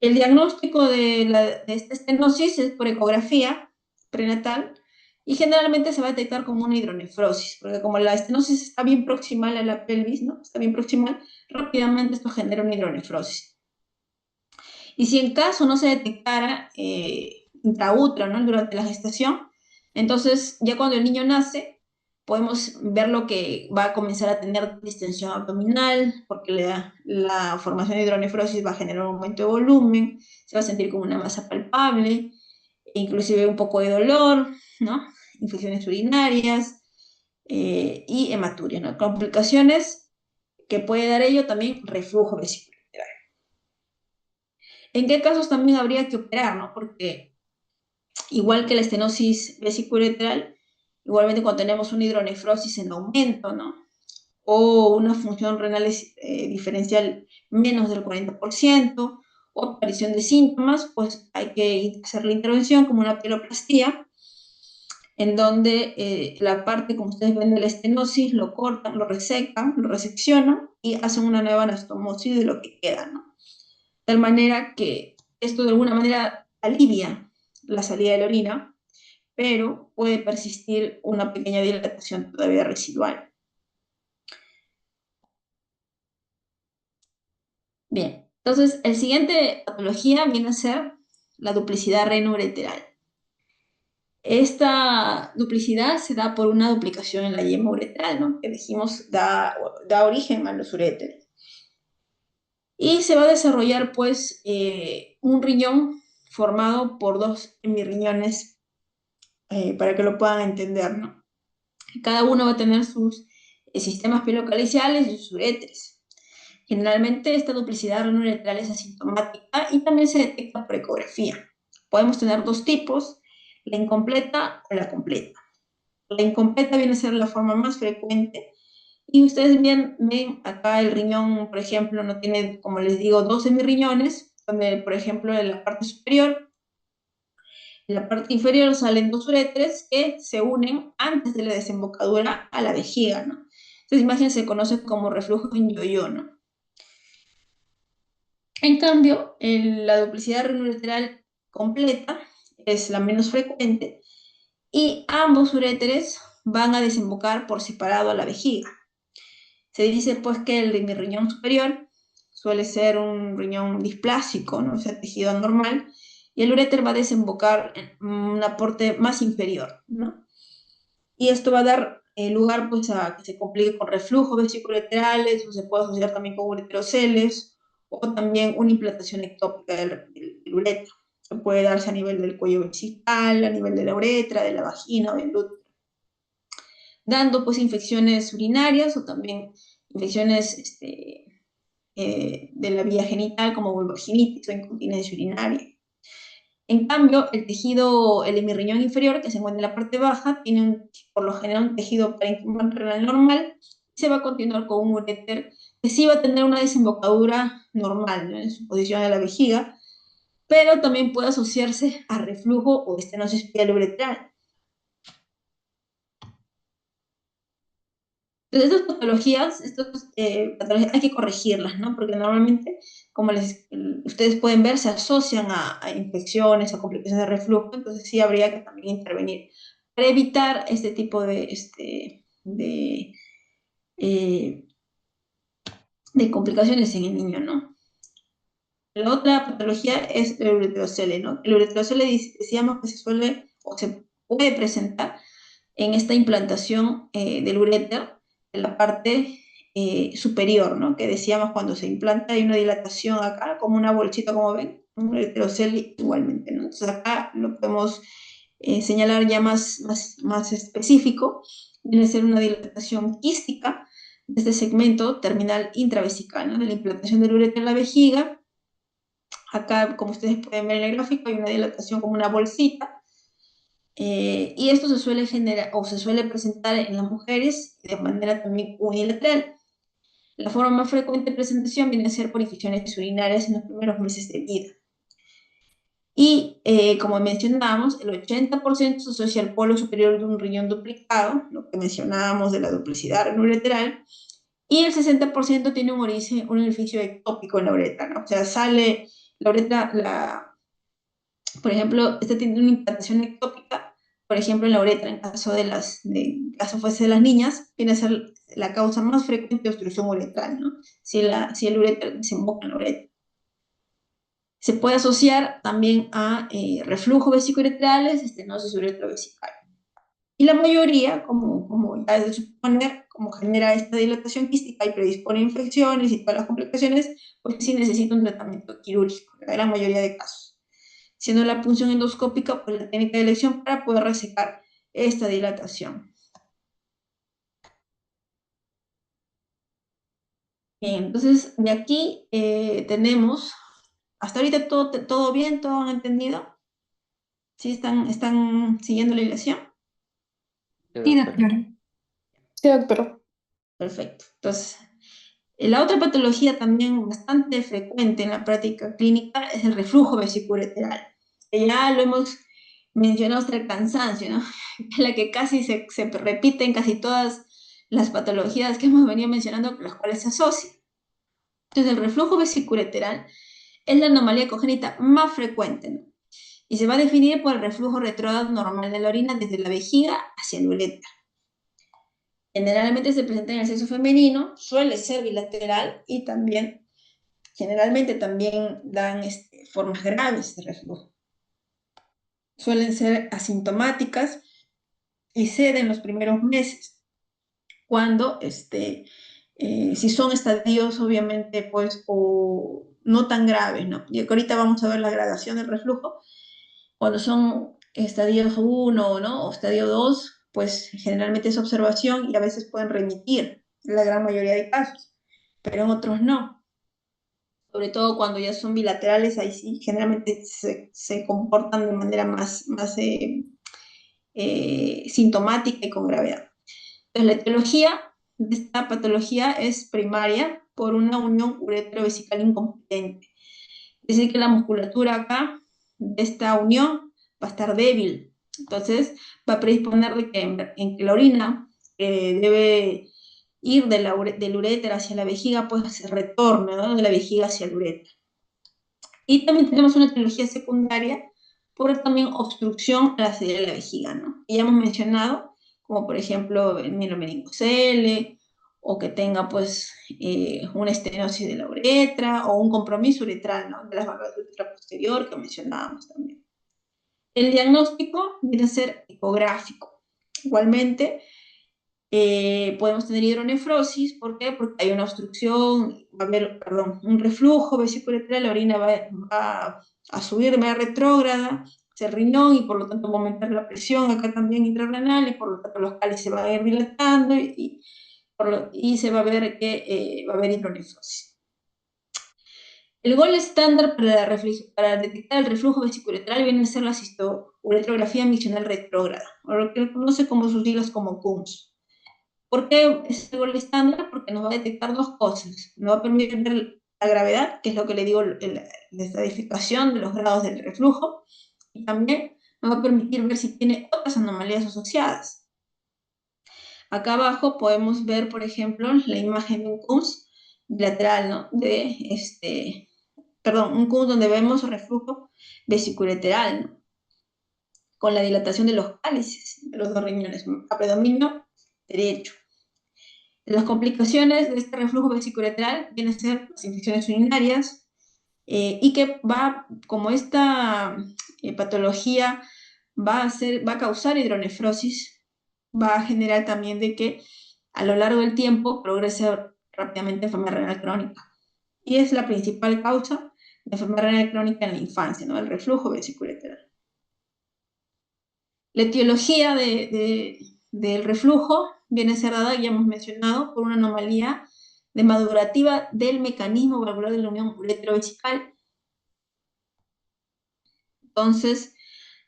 El diagnóstico de esta estenosis es por ecografía prenatal y generalmente se va a detectar como una hidronefrosis, porque como la estenosis está bien proximal a la pelvis, ¿no? Está bien proximal, rápidamente esto genera una hidronefrosis. Y si en caso no se detectara intraútero, ¿no? Durante la gestación, entonces ya cuando el niño nace, podemos ver lo que va a comenzar a tener distensión abdominal, porque la formación de hidronefrosis va a generar un aumento de volumen, se va a sentir como una masa palpable, inclusive un poco de dolor, ¿no? Infecciones urinarias y hematuria, ¿no? Complicaciones que puede dar ello también reflujo vesicular. ¿En qué casos también habría que operar, no? Porque igual que la estenosis vesicular, igualmente cuando tenemos una hidronefrosis en aumento, ¿no? O una función renal diferencial menos del 40%, o aparición de síntomas, pues hay que hacer la intervención como una pieloplastia, en donde la parte, como ustedes ven, de la estenosis lo cortan, lo resecan, lo reseccionan y hacen una nueva anastomosis de lo que queda, ¿no? De tal manera que esto de alguna manera alivia la salida de la orina, pero puede persistir una pequeña dilatación todavía residual. Bien, entonces el siguiente patología viene a ser la duplicidad renoureteral. Esta duplicidad se da por una duplicación en la yema uretral, ¿no? Que dijimos da origen a los uréteres. Y se va a desarrollar, pues, un riñón formado por dos hemirriñones, para que lo puedan entender, ¿no? Cada uno va a tener sus sistemas pilocaliciales y sus uréteres. Generalmente esta duplicidad renouretral es asintomática y también se detecta por ecografía. Podemos tener dos tipos, la incompleta o la completa. La incompleta viene a ser la forma más frecuente y ustedes ven acá el riñón, por ejemplo, no tiene, como les digo, dos hemirriñones, donde, por ejemplo, en la parte superior, en la parte inferior salen dos uréteres que se unen antes de la desembocadura a la vejiga, ¿no? Esta imagen se conoce como reflujo en yo-yo, ¿no? En cambio, la duplicidad renoureteral completa es la menos frecuente y ambos uréteres van a desembocar por separado a la vejiga. Se dice pues que el riñón superior suele ser un riñón displásico, ¿no? O sea, tejido anormal, y el uréter va a desembocar en un aporte más inferior, ¿no? Y esto va a dar lugar pues a que se complique con reflujos vesicoureterales, o se puede asociar también con ureteroceles, o también una implantación ectópica del uretra, que puede darse a nivel del cuello vesical, a nivel de la uretra, de la vagina o del útero, dando pues infecciones urinarias o también infecciones de la vía genital como vulvogenitis o incontinencia urinaria. En cambio, el hemirriñón inferior, que se encuentra en la parte baja, tiene por lo general un tejido parénquima renal normal y se va a continuar con un uréter que sí va a tener una desembocadura normal, ¿no? En su posición de la vejiga, pero también puede asociarse a reflujo o estenosis pielouretral. Entonces, estas patologías hay que corregirlas, ¿no? Porque normalmente, como ustedes pueden ver, se asocian a infecciones o complicaciones de reflujo, entonces sí habría que también intervenir para evitar este tipo eh, de complicaciones en el niño, ¿no? La otra patología es el ureterocele, ¿no? El ureterocele decíamos que se suele o se puede presentar en esta implantación del uréter, de la parte superior, ¿no? Que decíamos cuando se implanta hay una dilatación acá, como una bolsita, como ven, un ureterocel igualmente, ¿no? Entonces acá lo podemos señalar ya más específico, viene a ser una dilatación quística de este segmento terminal intravesical, ¿no? De la implantación del ureter en la vejiga. Acá, como ustedes pueden ver en el gráfico, hay una dilatación como una bolsita, y esto se suele generar o se suele presentar en las mujeres de manera también unilateral. La forma más frecuente de presentación viene a ser por infusiones urinarias en los primeros meses de vida. Y como mencionábamos, el 80% se asocia al polo superior de un riñón duplicado, lo que mencionábamos de la duplicidad renoureteral, y el 60% tiene un orificio ectópico en la uretra, ¿no? O sea, sale la uretra, por ejemplo, esta tiene una implantación ectópica, por ejemplo, en la uretra, en caso caso fuese de las niñas, viene a ser la causa más frecuente de obstrucción uretral, ¿no? Si el uretra desemboca en la uretra. Se puede asociar también a reflujo vesicouretrales, estenosis uretrovesical. Y la mayoría, como ya es de suponer, como genera esta dilatación quística y predispone a infecciones y todas las complicaciones, pues sí necesita un tratamiento quirúrgico, en la gran mayoría de casos. Siendo la punción endoscópica pues, la técnica de elección para poder resecar esta dilatación. Bien, entonces de aquí tenemos, hasta ahorita todo bien, todo han entendido. ¿Sí están siguiendo la ilación? Sí, doctor. Sí, doctor. Perfecto. Entonces, la otra patología también bastante frecuente en la práctica clínica es el reflujo vesicoureteral, que ya lo hemos mencionado hasta el cansancio, ¿no? Es la que casi se repite en casi todas las patologías que hemos venido mencionando con las cuales se asocia. Entonces, el reflujo vesicoureteral es la anomalía congénita más frecuente, ¿no? Y se va a definir por el reflujo retrógrado normal de la orina desde la vejiga hacia el uretra. Generalmente se presenta en el sexo femenino, suele ser bilateral y también, generalmente también dan formas graves de reflujo. Suelen ser asintomáticas y ceden los primeros meses, cuando si son estadios obviamente pues o no tan graves, ¿no? Y ahorita vamos a ver la gradación del reflujo. Cuando son estadios 1, ¿no? O estadio 2, pues generalmente es observación y a veces pueden remitir en la gran mayoría de casos, pero en otros no. Sobre todo cuando ya son bilaterales, ahí sí generalmente se comportan de manera más sintomática y con gravedad. Entonces, la etiología de esta patología es primaria por una unión uretrovesical incompetente. Es decir, que la musculatura acá de esta unión va a estar débil. Entonces, va a predisponer en que la orina debe ir del uréter hacia la vejiga, pues se retorne, ¿no? De la vejiga hacia el uréter. Y también tenemos una etiología secundaria por también obstrucción a la salida de la vejiga, ¿no? Y ya hemos mencionado, como por ejemplo el mielomeningocele, o que tenga pues una estenosis de la uretra, o un compromiso uretral, ¿no? De las válvulas de uretra posterior que mencionábamos también. El diagnóstico viene a ser ecográfico. Igualmente, podemos tener hidronefrosis, ¿por qué? Porque hay una obstrucción, va a haber, perdón, un reflujo vesicoureteral, la orina va a subir de manera retrógrada hacia el riñón y por lo tanto va a aumentar la presión acá también intrarrenal y por lo tanto los cálices se van a ir dilatando y se va a ver que va a haber hidronefrosis. El gol estándar para detectar el reflujo vesicoureteral viene a ser la cistouretrografía miccional retrógrada, o lo que se conoce como sus siglas como CUMS. ¿Por qué es el gol estándar? Porque nos va a detectar dos cosas. Nos va a permitir ver la gravedad, que es lo que le digo, la estadificación de los grados del reflujo, y también nos va a permitir ver si tiene otras anomalías asociadas. Acá abajo podemos ver, por ejemplo, la imagen de un CUMS bilateral, ¿no? Un CUMS donde vemos reflujo vesicoureteral, ¿no? Con la dilatación de los cálices de los dos riñones, a predominio derecho. Las complicaciones de este reflujo vesicoureteral vienen a ser las infecciones urinarias y que como esta patología va a causar hidronefrosis, va a generar también de que a lo largo del tiempo progresa rápidamente enfermedad renal crónica. Y es la principal causa de enfermedad renal crónica en la infancia, ¿no? El reflujo vesicoureteral. La etiología del reflujo viene a ser dada, ya hemos mencionado, por una anomalía madurativa del mecanismo valvular de la unión uretero-vesical. Entonces,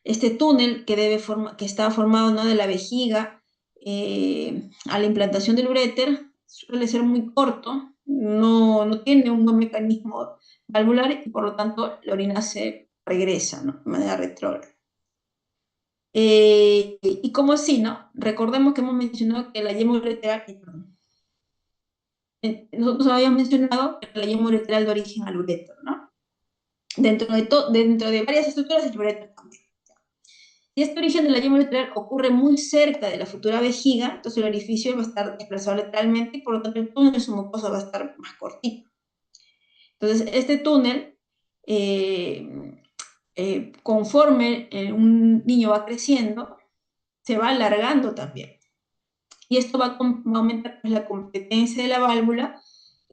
este túnel que está formado, ¿no?, de la vejiga a la implantación del uréter suele ser muy corto, no tiene un buen mecanismo valvular y por lo tanto la orina se regresa, ¿no?, de manera retrógrada. Y como así, ¿no? Recordemos que hemos mencionado que la yema ureteral, nosotros habíamos mencionado que la yema ureteral de origen al uréter, ¿no? Dentro de varias estructuras el uréter también. Si este origen de la yema ureteral ocurre muy cerca de la futura vejiga, entonces el orificio va a estar desplazado lateralmente y por lo tanto el túnel submucoso va a estar más cortito. Entonces este túnel, conforme un niño va creciendo, se va alargando también. Y esto va a aumentar pues, la competencia de la válvula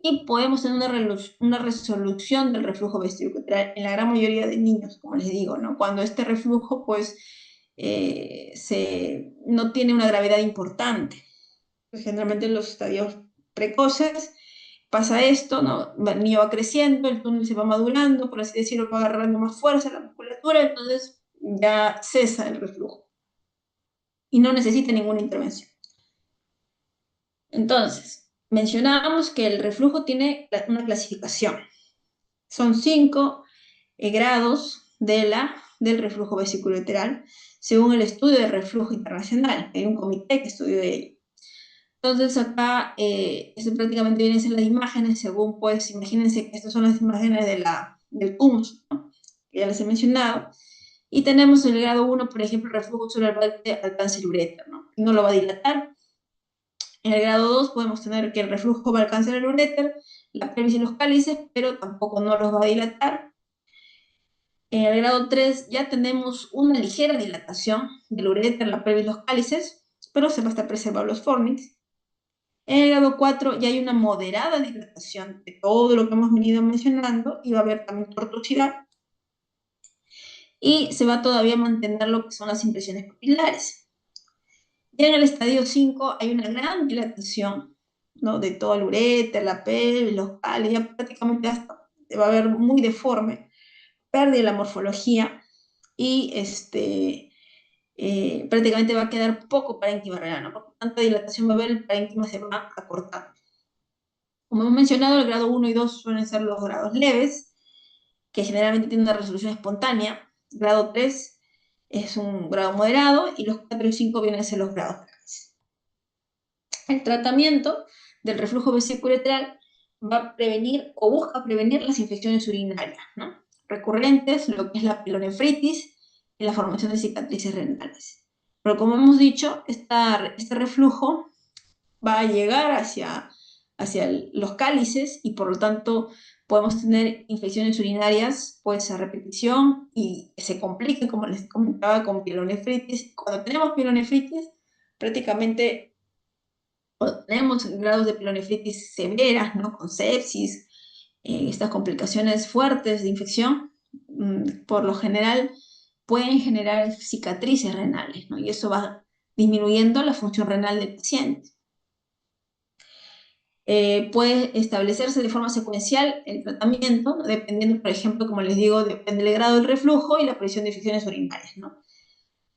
y podemos tener una resolución del reflujo vesicoureteral en la gran mayoría de niños, como les digo, ¿no? Cuando este reflujo pues no tiene una gravedad importante. Pues, generalmente en los estadios precoces pasa esto, ¿no? El niño va creciendo, el túnel se va madurando, por así decirlo, va agarrando más fuerza la musculatura, entonces ya cesa el reflujo y no necesita ninguna intervención. Entonces, mencionábamos que el reflujo tiene una clasificación. Son 5 grados del reflujo vesicoureteral, según el estudio de reflujo internacional. Hay un comité que estudió ello. Entonces acá, esto prácticamente vienen a ser las imágenes, según pues, imagínense que estas son las imágenes del TUMS, ¿no?, que ya les he mencionado. Y tenemos el grado 1, por ejemplo, el reflujo cerebral que alcanza el uréter, ¿no? No lo va a dilatar. En el grado 2 podemos tener que el reflujo va a alcanzar el uréter, la pelvis y los cálices, pero tampoco no los va a dilatar. En el grado 3 ya tenemos una ligera dilatación del uréter, la pelvis y los cálices, pero se va a estar preservando los fornix. En el grado 4 ya hay una moderada dilatación de todo lo que hemos venido mencionando y va a haber también tortuosidad. Y se va todavía a mantener lo que son las impresiones papilares. Ya en el estadio 5 hay una gran dilatación, ¿no?, de todo el uréter, la pelvis, los cálices, ya prácticamente hasta va a ver muy deforme, pérdida de la morfología y prácticamente va a quedar poco parénquima renal, ¿no? Por tanta dilatación va a haber, el parénquima se va a cortar. Como hemos mencionado, el grado 1 y 2 suelen ser los grados leves, que generalmente tienen una resolución espontánea. El grado 3 es un grado moderado y los 4 y 5 vienen a ser los grados graves. El tratamiento del reflujo vesicoureteral va a prevenir o busca prevenir las infecciones urinarias, ¿no?, recurrentes, lo que es la pielonefritis y la formación de cicatrices renales. Pero como hemos dicho, este reflujo va a llegar hacia los cálices y por lo tanto podemos tener infecciones urinarias pues a repetición y se compliquen, como les comentaba, con pielonefritis. Cuando tenemos pielonefritis, prácticamente tenemos grados de pielonefritis severas, ¿no?, con sepsis, estas complicaciones fuertes de infección, por lo general pueden generar cicatrices renales, ¿no?, y eso va disminuyendo la función renal del paciente. Puede establecerse de forma secuencial el tratamiento, ¿no?, dependiendo, por ejemplo, como les digo, depende del grado del reflujo y la aparición de infecciones urinarias, ¿no?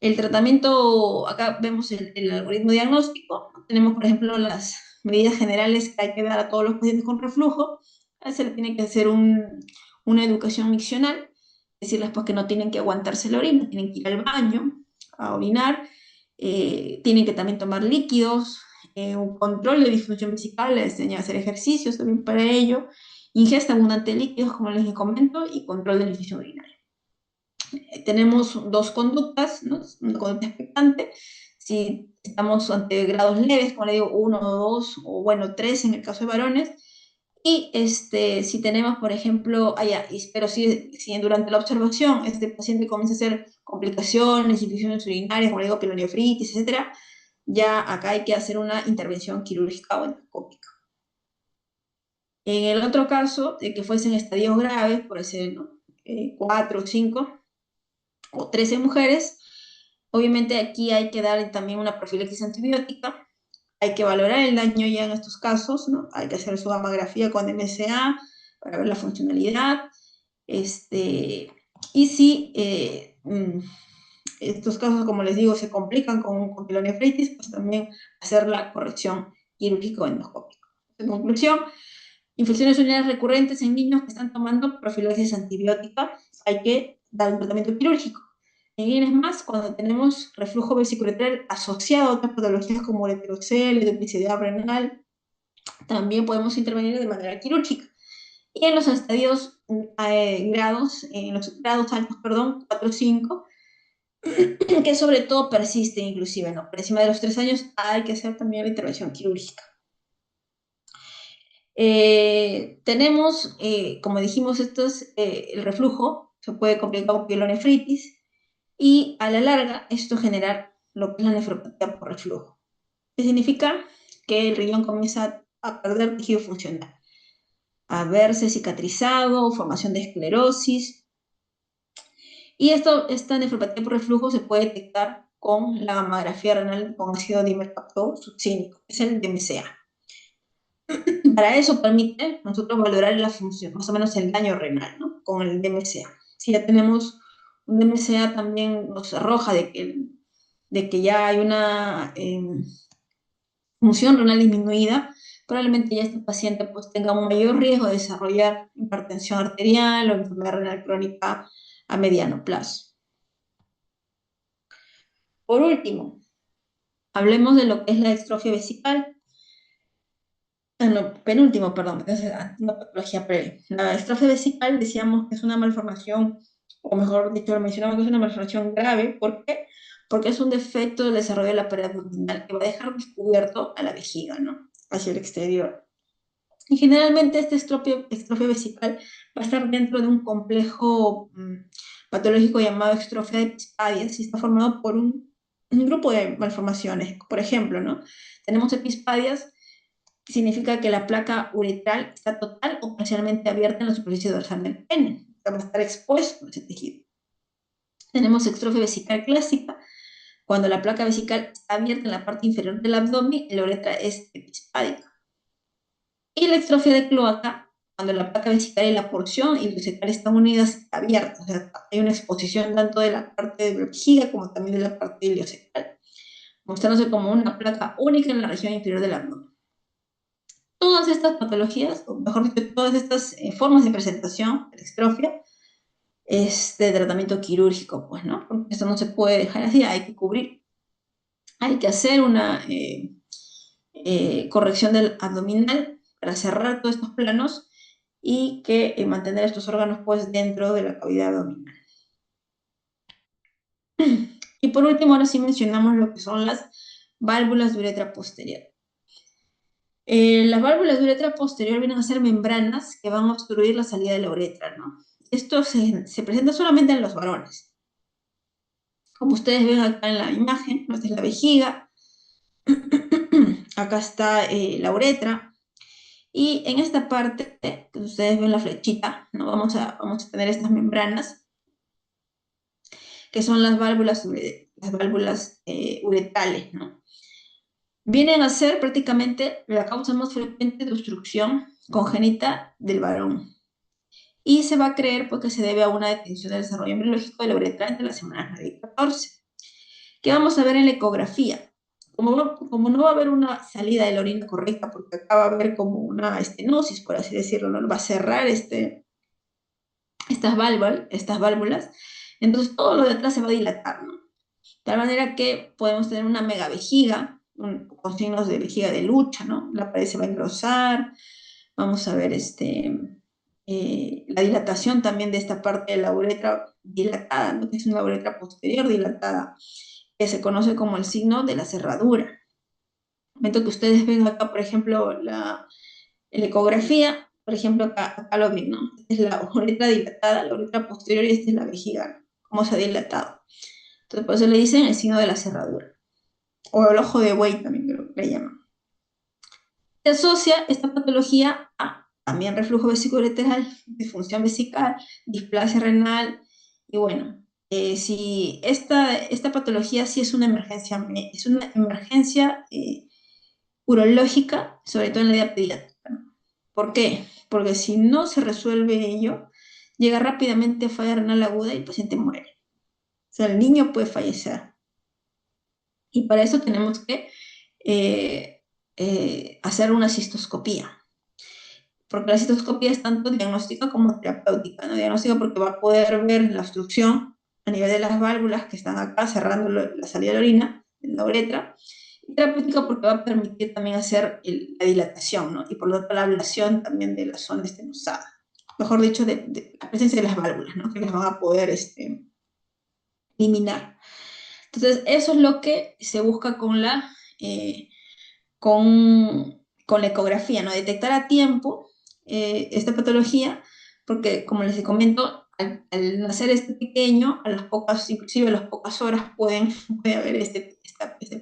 El tratamiento, acá vemos el algoritmo diagnóstico. Tenemos, por ejemplo, las medidas generales que hay que dar a todos los pacientes con reflujo. Se le tiene que hacer una educación miccional, decirles pues que no tienen que aguantarse la orina, tienen que ir al baño a orinar, tienen que también tomar líquidos, un control de disfunción vesical, les enseña a hacer ejercicios también para ello, ingesta abundante de líquidos, como les comento, y control de la infección urinaria. Tenemos 2 conductas, ¿no?, una conducta expectante, si estamos ante grados leves, como le digo, 1 o 2, o bueno, 3 en el caso de varones, y si tenemos, por ejemplo, pero si durante la observación este paciente comienza a hacer complicaciones, infecciones urinarias, como le digo, pielonefritis, etc., ya acá hay que hacer una intervención quirúrgica o endoscópica. En el otro caso, de que fuesen estadios graves, por ser, ¿no? 4, 5 o 13 mujeres, obviamente aquí hay que dar también una profilaxis antibiótica, hay que valorar el daño ya en estos casos, ¿no? Hay que hacer su gamografía con MSA para ver la funcionalidad, y si estos casos, como les digo, se complican con pielonefritis, pues también hacer la corrección quirúrgico-endoscópica. En conclusión, infecciones urinarias recurrentes en niños que están tomando profilaxis antibiótica, hay que dar un tratamiento quirúrgico. En es más, cuando tenemos reflujo vesicoureteral asociado a otras patologías como el heterocele, duplicidad renal, también podemos intervenir de manera quirúrgica. Y en los estadios en los grados altos, perdón, 4 o 5, que sobre todo persisten inclusive, ¿no? Por encima de los 3 años hay que hacer también la intervención quirúrgica. Tenemos, como dijimos, el reflujo se puede complicar con pielonefritis y a la larga esto genera lo que es la nefropatía por reflujo. ¿Qué significa? Que el riñón comienza a perder tejido funcional, a verse cicatrizado, formación de esclerosis. Y esta nefropatía por reflujo se puede detectar con la gamografía renal con ácido dimercaptol succínico, es el DMCA. Para eso permite nosotros valorar la función, más o menos el daño renal, ¿no? Con el DMCA. Si ya tenemos un DMCA también nos arroja de que ya hay una función renal disminuida, probablemente ya este paciente pues tenga un mayor riesgo de desarrollar hipertensión arterial o enfermedad renal crónica a mediano plazo. Por último, hablemos de lo que es la distrofia vesical. No, penúltimo, perdón, entonces, una patología previa. La distrofia vesical decíamos que es una malformación, o mejor dicho, lo mencionamos que es una malformación grave. ¿Por qué? Porque es un defecto del desarrollo de la pared abdominal que va a dejar descubierto a la vejiga, ¿no? Hacia el exterior. Y generalmente esta distrofia vesical va a estar dentro de un complejo patológico llamado distrofia de epispadias y está formado por un grupo de malformaciones. Por ejemplo, ¿no? Tenemos epispadias, que significa que la placa uretral está total o parcialmente abierta en la superficie dorsal del pene. Va a estar expuesto ese tejido. Tenemos distrofia vesical clásica, cuando la placa vesical está abierta en la parte inferior del abdomen y la uretra es epispádica. Y la distrofia de cloaca, cuando la placa vesical y la porción ileocecal están unidas, abiertas, o sea, hay una exposición tanto de la parte de la vejiga como también de la parte ileocecal, mostrándose como una placa única en la región inferior del abdomen. Todas estas patologías, o mejor dicho, todas estas formas de presentación de la distrofia, es de tratamiento quirúrgico, pues, ¿no? Porque esto no se puede dejar así, hay que cubrir. Hay que hacer una corrección del abdominal para cerrar todos estos planos y que mantener estos órganos pues dentro de la cavidad abdominal. Y por último, ahora sí mencionamos lo que son las válvulas de uretra posterior. Las válvulas de uretra posterior vienen a ser membranas que van a obstruir la salida de la uretra, ¿no? Esto se presenta solamente en los varones. Como ustedes ven acá en la imagen, esta es la vejiga, acá está la uretra, y en esta parte, que ustedes ven la flechita, ¿no? Vamos a tener estas membranas, que son las válvulas uretrales, ¿no? Vienen a ser prácticamente la causa más frecuente de obstrucción congénita del varón. Y se va a creer porque se debe a una detención del desarrollo embriológico de la uretra entre las semanas 9 y 14. ¿Qué vamos a ver en la ecografía? Como no va a haber una salida de la orina correcta, porque acá va a haber como una estenosis, por así decirlo, ¿no? Va a cerrar estas válvulas, entonces todo lo de atrás se va a dilatar, ¿no? De tal manera que podemos tener una megavejiga, con signos de vejiga de lucha, ¿no? La pared se va a engrosar, vamos a ver la dilatación también de esta parte de la uretra dilatada, ¿no? Que es una uretra posterior dilatada, que se conoce como el signo de la cerradura. En el momento que ustedes ven acá, por ejemplo, la ecografía, por ejemplo, acá lo ven, ¿no? Esta es la uretra dilatada, la uretra posterior, y esta es la vejiga, ¿no? Cómo se ha dilatado. Entonces, por eso le dicen el signo de la cerradura. o el ojo de buey también creo que le llaman. Se asocia esta patología a también reflujo vesicoureteral, disfunción vesical, displasia renal, y bueno, si esta patología sí es una emergencia urológica, sobre todo en la edad pediátrica, ¿no? ¿Por qué? Porque si no se resuelve ello, llega rápidamente a falla renal aguda y el paciente muere. O sea, el niño puede fallecer. Y para eso tenemos que eh, hacer una cistoscopía, porque la cistoscopía es tanto diagnóstica como terapéutica, ¿no? Diagnóstica porque va a poder ver la obstrucción a nivel de las válvulas que están acá cerrando la salida de la orina, en la uretra, y terapéutica porque va a permitir también hacer la dilatación, ¿no? Y por lo tanto la ablación también de la zona estenosada, mejor dicho, de la presencia de las válvulas, ¿no? Que las van a poder eliminar. Entonces, eso es lo que se busca eh, con la ecografía, ¿no? Detectar a tiempo esta patología, porque como les comento, al nacer este pequeño, inclusive a las pocas horas puede haber este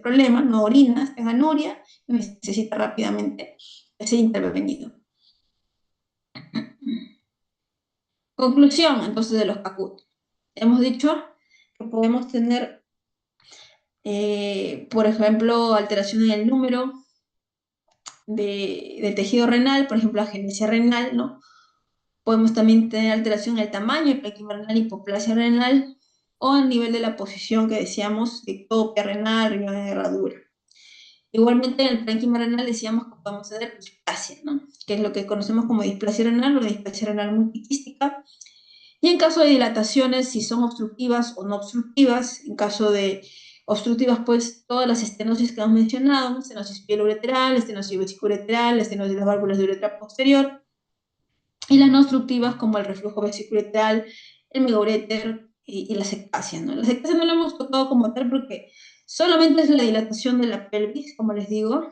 problema, no orina, está en anuria, y necesita rápidamente ser intervenido. Conclusión, entonces, de los CACUT. Hemos dicho que podemos tener, por ejemplo, alteración en el número del tejido renal, por ejemplo, agenesia renal, ¿no? Podemos también tener alteración en el tamaño, hiperquimia renal, hipoplasia renal, o el nivel de la posición que decíamos, ectopia renal, riñón de herradura. Igualmente en el parénquima renal decíamos que podemos tener displasia, ¿no? Que es lo que conocemos como displasia renal o displasia renal multiquística. Y en caso de dilataciones, si son obstructivas o no obstructivas, en caso de obstructivas, pues todas las estenosis que hemos mencionado, ¿no? Estenosis pieloureteral, estenosis vesicoureteral, estenosis de las válvulas de uretra posterior, y las no obstructivas como el reflujo vesicoureteral, el megaureter y la sectasia, ¿no? La sectasia no la hemos tocado como tal porque solamente es la dilatación de la pelvis, como les digo,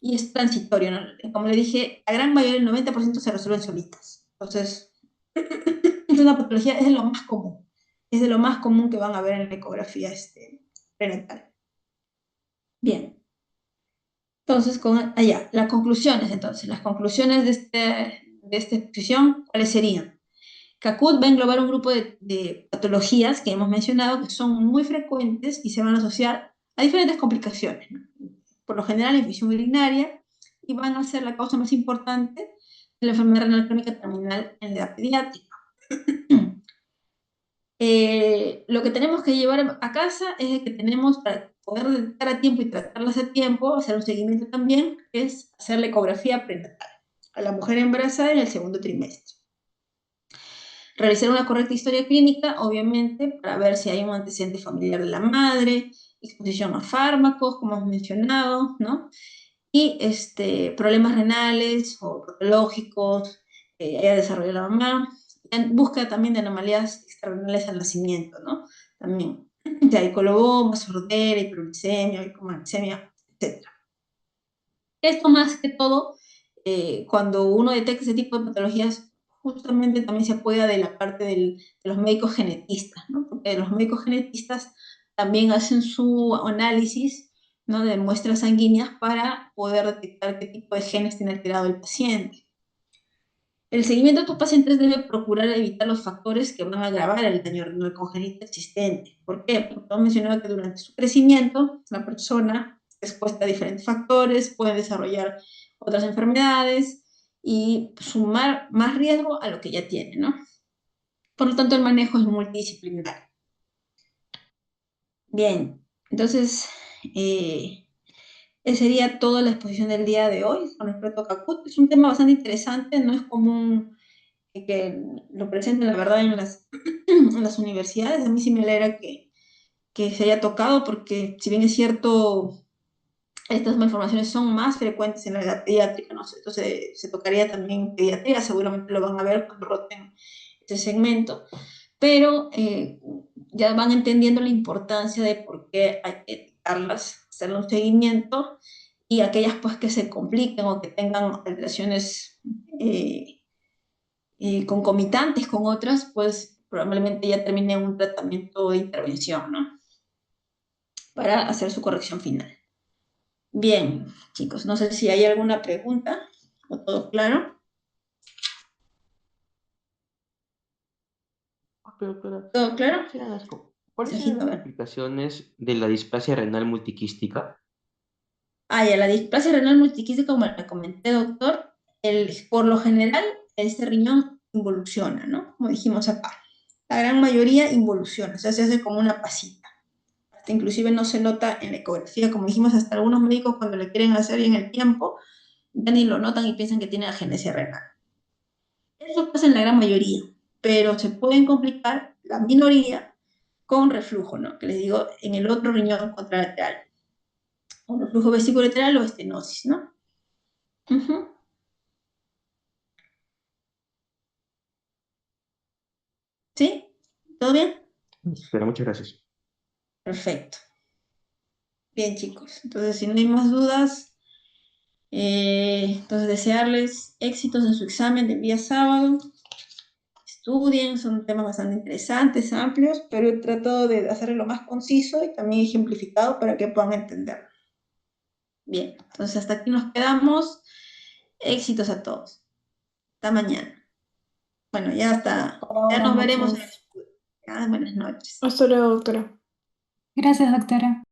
y es transitorio, ¿no? Como les dije, la gran mayoría, el 90% se resuelven solitas. Entonces, es una patología, es de lo más común que van a ver en la ecografía prenatal. Bien, entonces, las conclusiones de esta exposición, ¿cuáles serían? CACUT va a englobar un grupo de patologías que hemos mencionado que son muy frecuentes y se van a asociar a diferentes complicaciones, ¿no? Por lo general, infección urinaria, y van a ser la causa más importante de la enfermedad renal crónica terminal en la edad pediátrica. Lo que tenemos que llevar a casa es que tenemos, para poder detectar a tiempo y tratarlas a tiempo, hacer un seguimiento también, que es hacer la ecografía prenatal a la mujer embarazada en el segundo trimestre. Realizar una correcta historia clínica, obviamente, para ver si hay un antecedente familiar de la madre, exposición a fármacos, como hemos mencionado, ¿no? Y problemas renales o patológicos que haya desarrollado la mamá, en busca también de anomalías extrarenales al nacimiento, ¿no? También de coloboma, sordera, hiperuricemia, hipomaxemia, etc. Esto más que todo, cuando uno detecta ese tipo de patologías, justamente también se apoya de la parte de los médicos genetistas, ¿no? Porque los médicos genetistas también hacen su análisis, ¿no? De muestras sanguíneas para poder detectar qué tipo de genes tiene alterado el paciente. El seguimiento de tus pacientes debe procurar evitar los factores que van a agravar el daño renal congénito existente. ¿Por qué? Porque hemos mencionado que durante su crecimiento la persona es expuesta a diferentes factores, puede desarrollar otras enfermedades y sumar más riesgo a lo que ya tiene, ¿no? Por lo tanto, el manejo es multidisciplinario. Bien, entonces, esa sería toda la exposición del día de hoy con respecto a CACUT. Es un tema bastante interesante, no es común que lo presenten, la verdad, en las universidades. A mí sí me alegra que se haya tocado, porque si bien es cierto, estas malformaciones son más frecuentes en la edad pediátrica, ¿no? Entonces se tocaría también pediatría, seguramente lo van a ver cuando roten ese segmento, pero ya van entendiendo la importancia de por qué hay que etiquetarlas, hacerle un seguimiento, y aquellas pues que se compliquen o que tengan alteraciones concomitantes con otras, pues probablemente ya termine un tratamiento de intervención, ¿no? para hacer su corrección final. Bien, chicos, no sé si hay alguna pregunta o todo claro. Doctora, ¿Todo claro? ¿cuáles serían Mensajito, a las ver. complicaciones de la displasia renal multiquística? Ah, ya, la displasia renal multiquística, como le comenté, doctor, por lo general, este riñón involuciona, ¿no? Como dijimos acá. La gran mayoría involuciona, o sea, se hace como una pasita. Hasta inclusive no se nota en la ecografía, como dijimos, hasta algunos médicos cuando le quieren hacer en el tiempo, ya ni lo notan y piensan que tiene agenesia renal. Eso pasa en la gran mayoría, pero se pueden complicar la minoría con reflujo, ¿no? Que les digo, en el otro riñón contralateral, o reflujo vesicolateral o estenosis, ¿no? Ujú. ¿Sí? ¿Todo bien? Pero muchas gracias. Perfecto. Bien, chicos. Entonces, si no hay más dudas, entonces desearles éxitos en su examen del día sábado. Estudien, son temas bastante interesantes, amplios, pero he tratado de hacerlo lo más conciso y también ejemplificado para que puedan entenderlo. Bien, entonces hasta aquí nos quedamos. Éxitos a todos. Hasta mañana. Bueno, ya Ahora, nos veremos en el noches. estudio. Ya, buenas noches. Hasta luego, doctora. Gracias, doctora.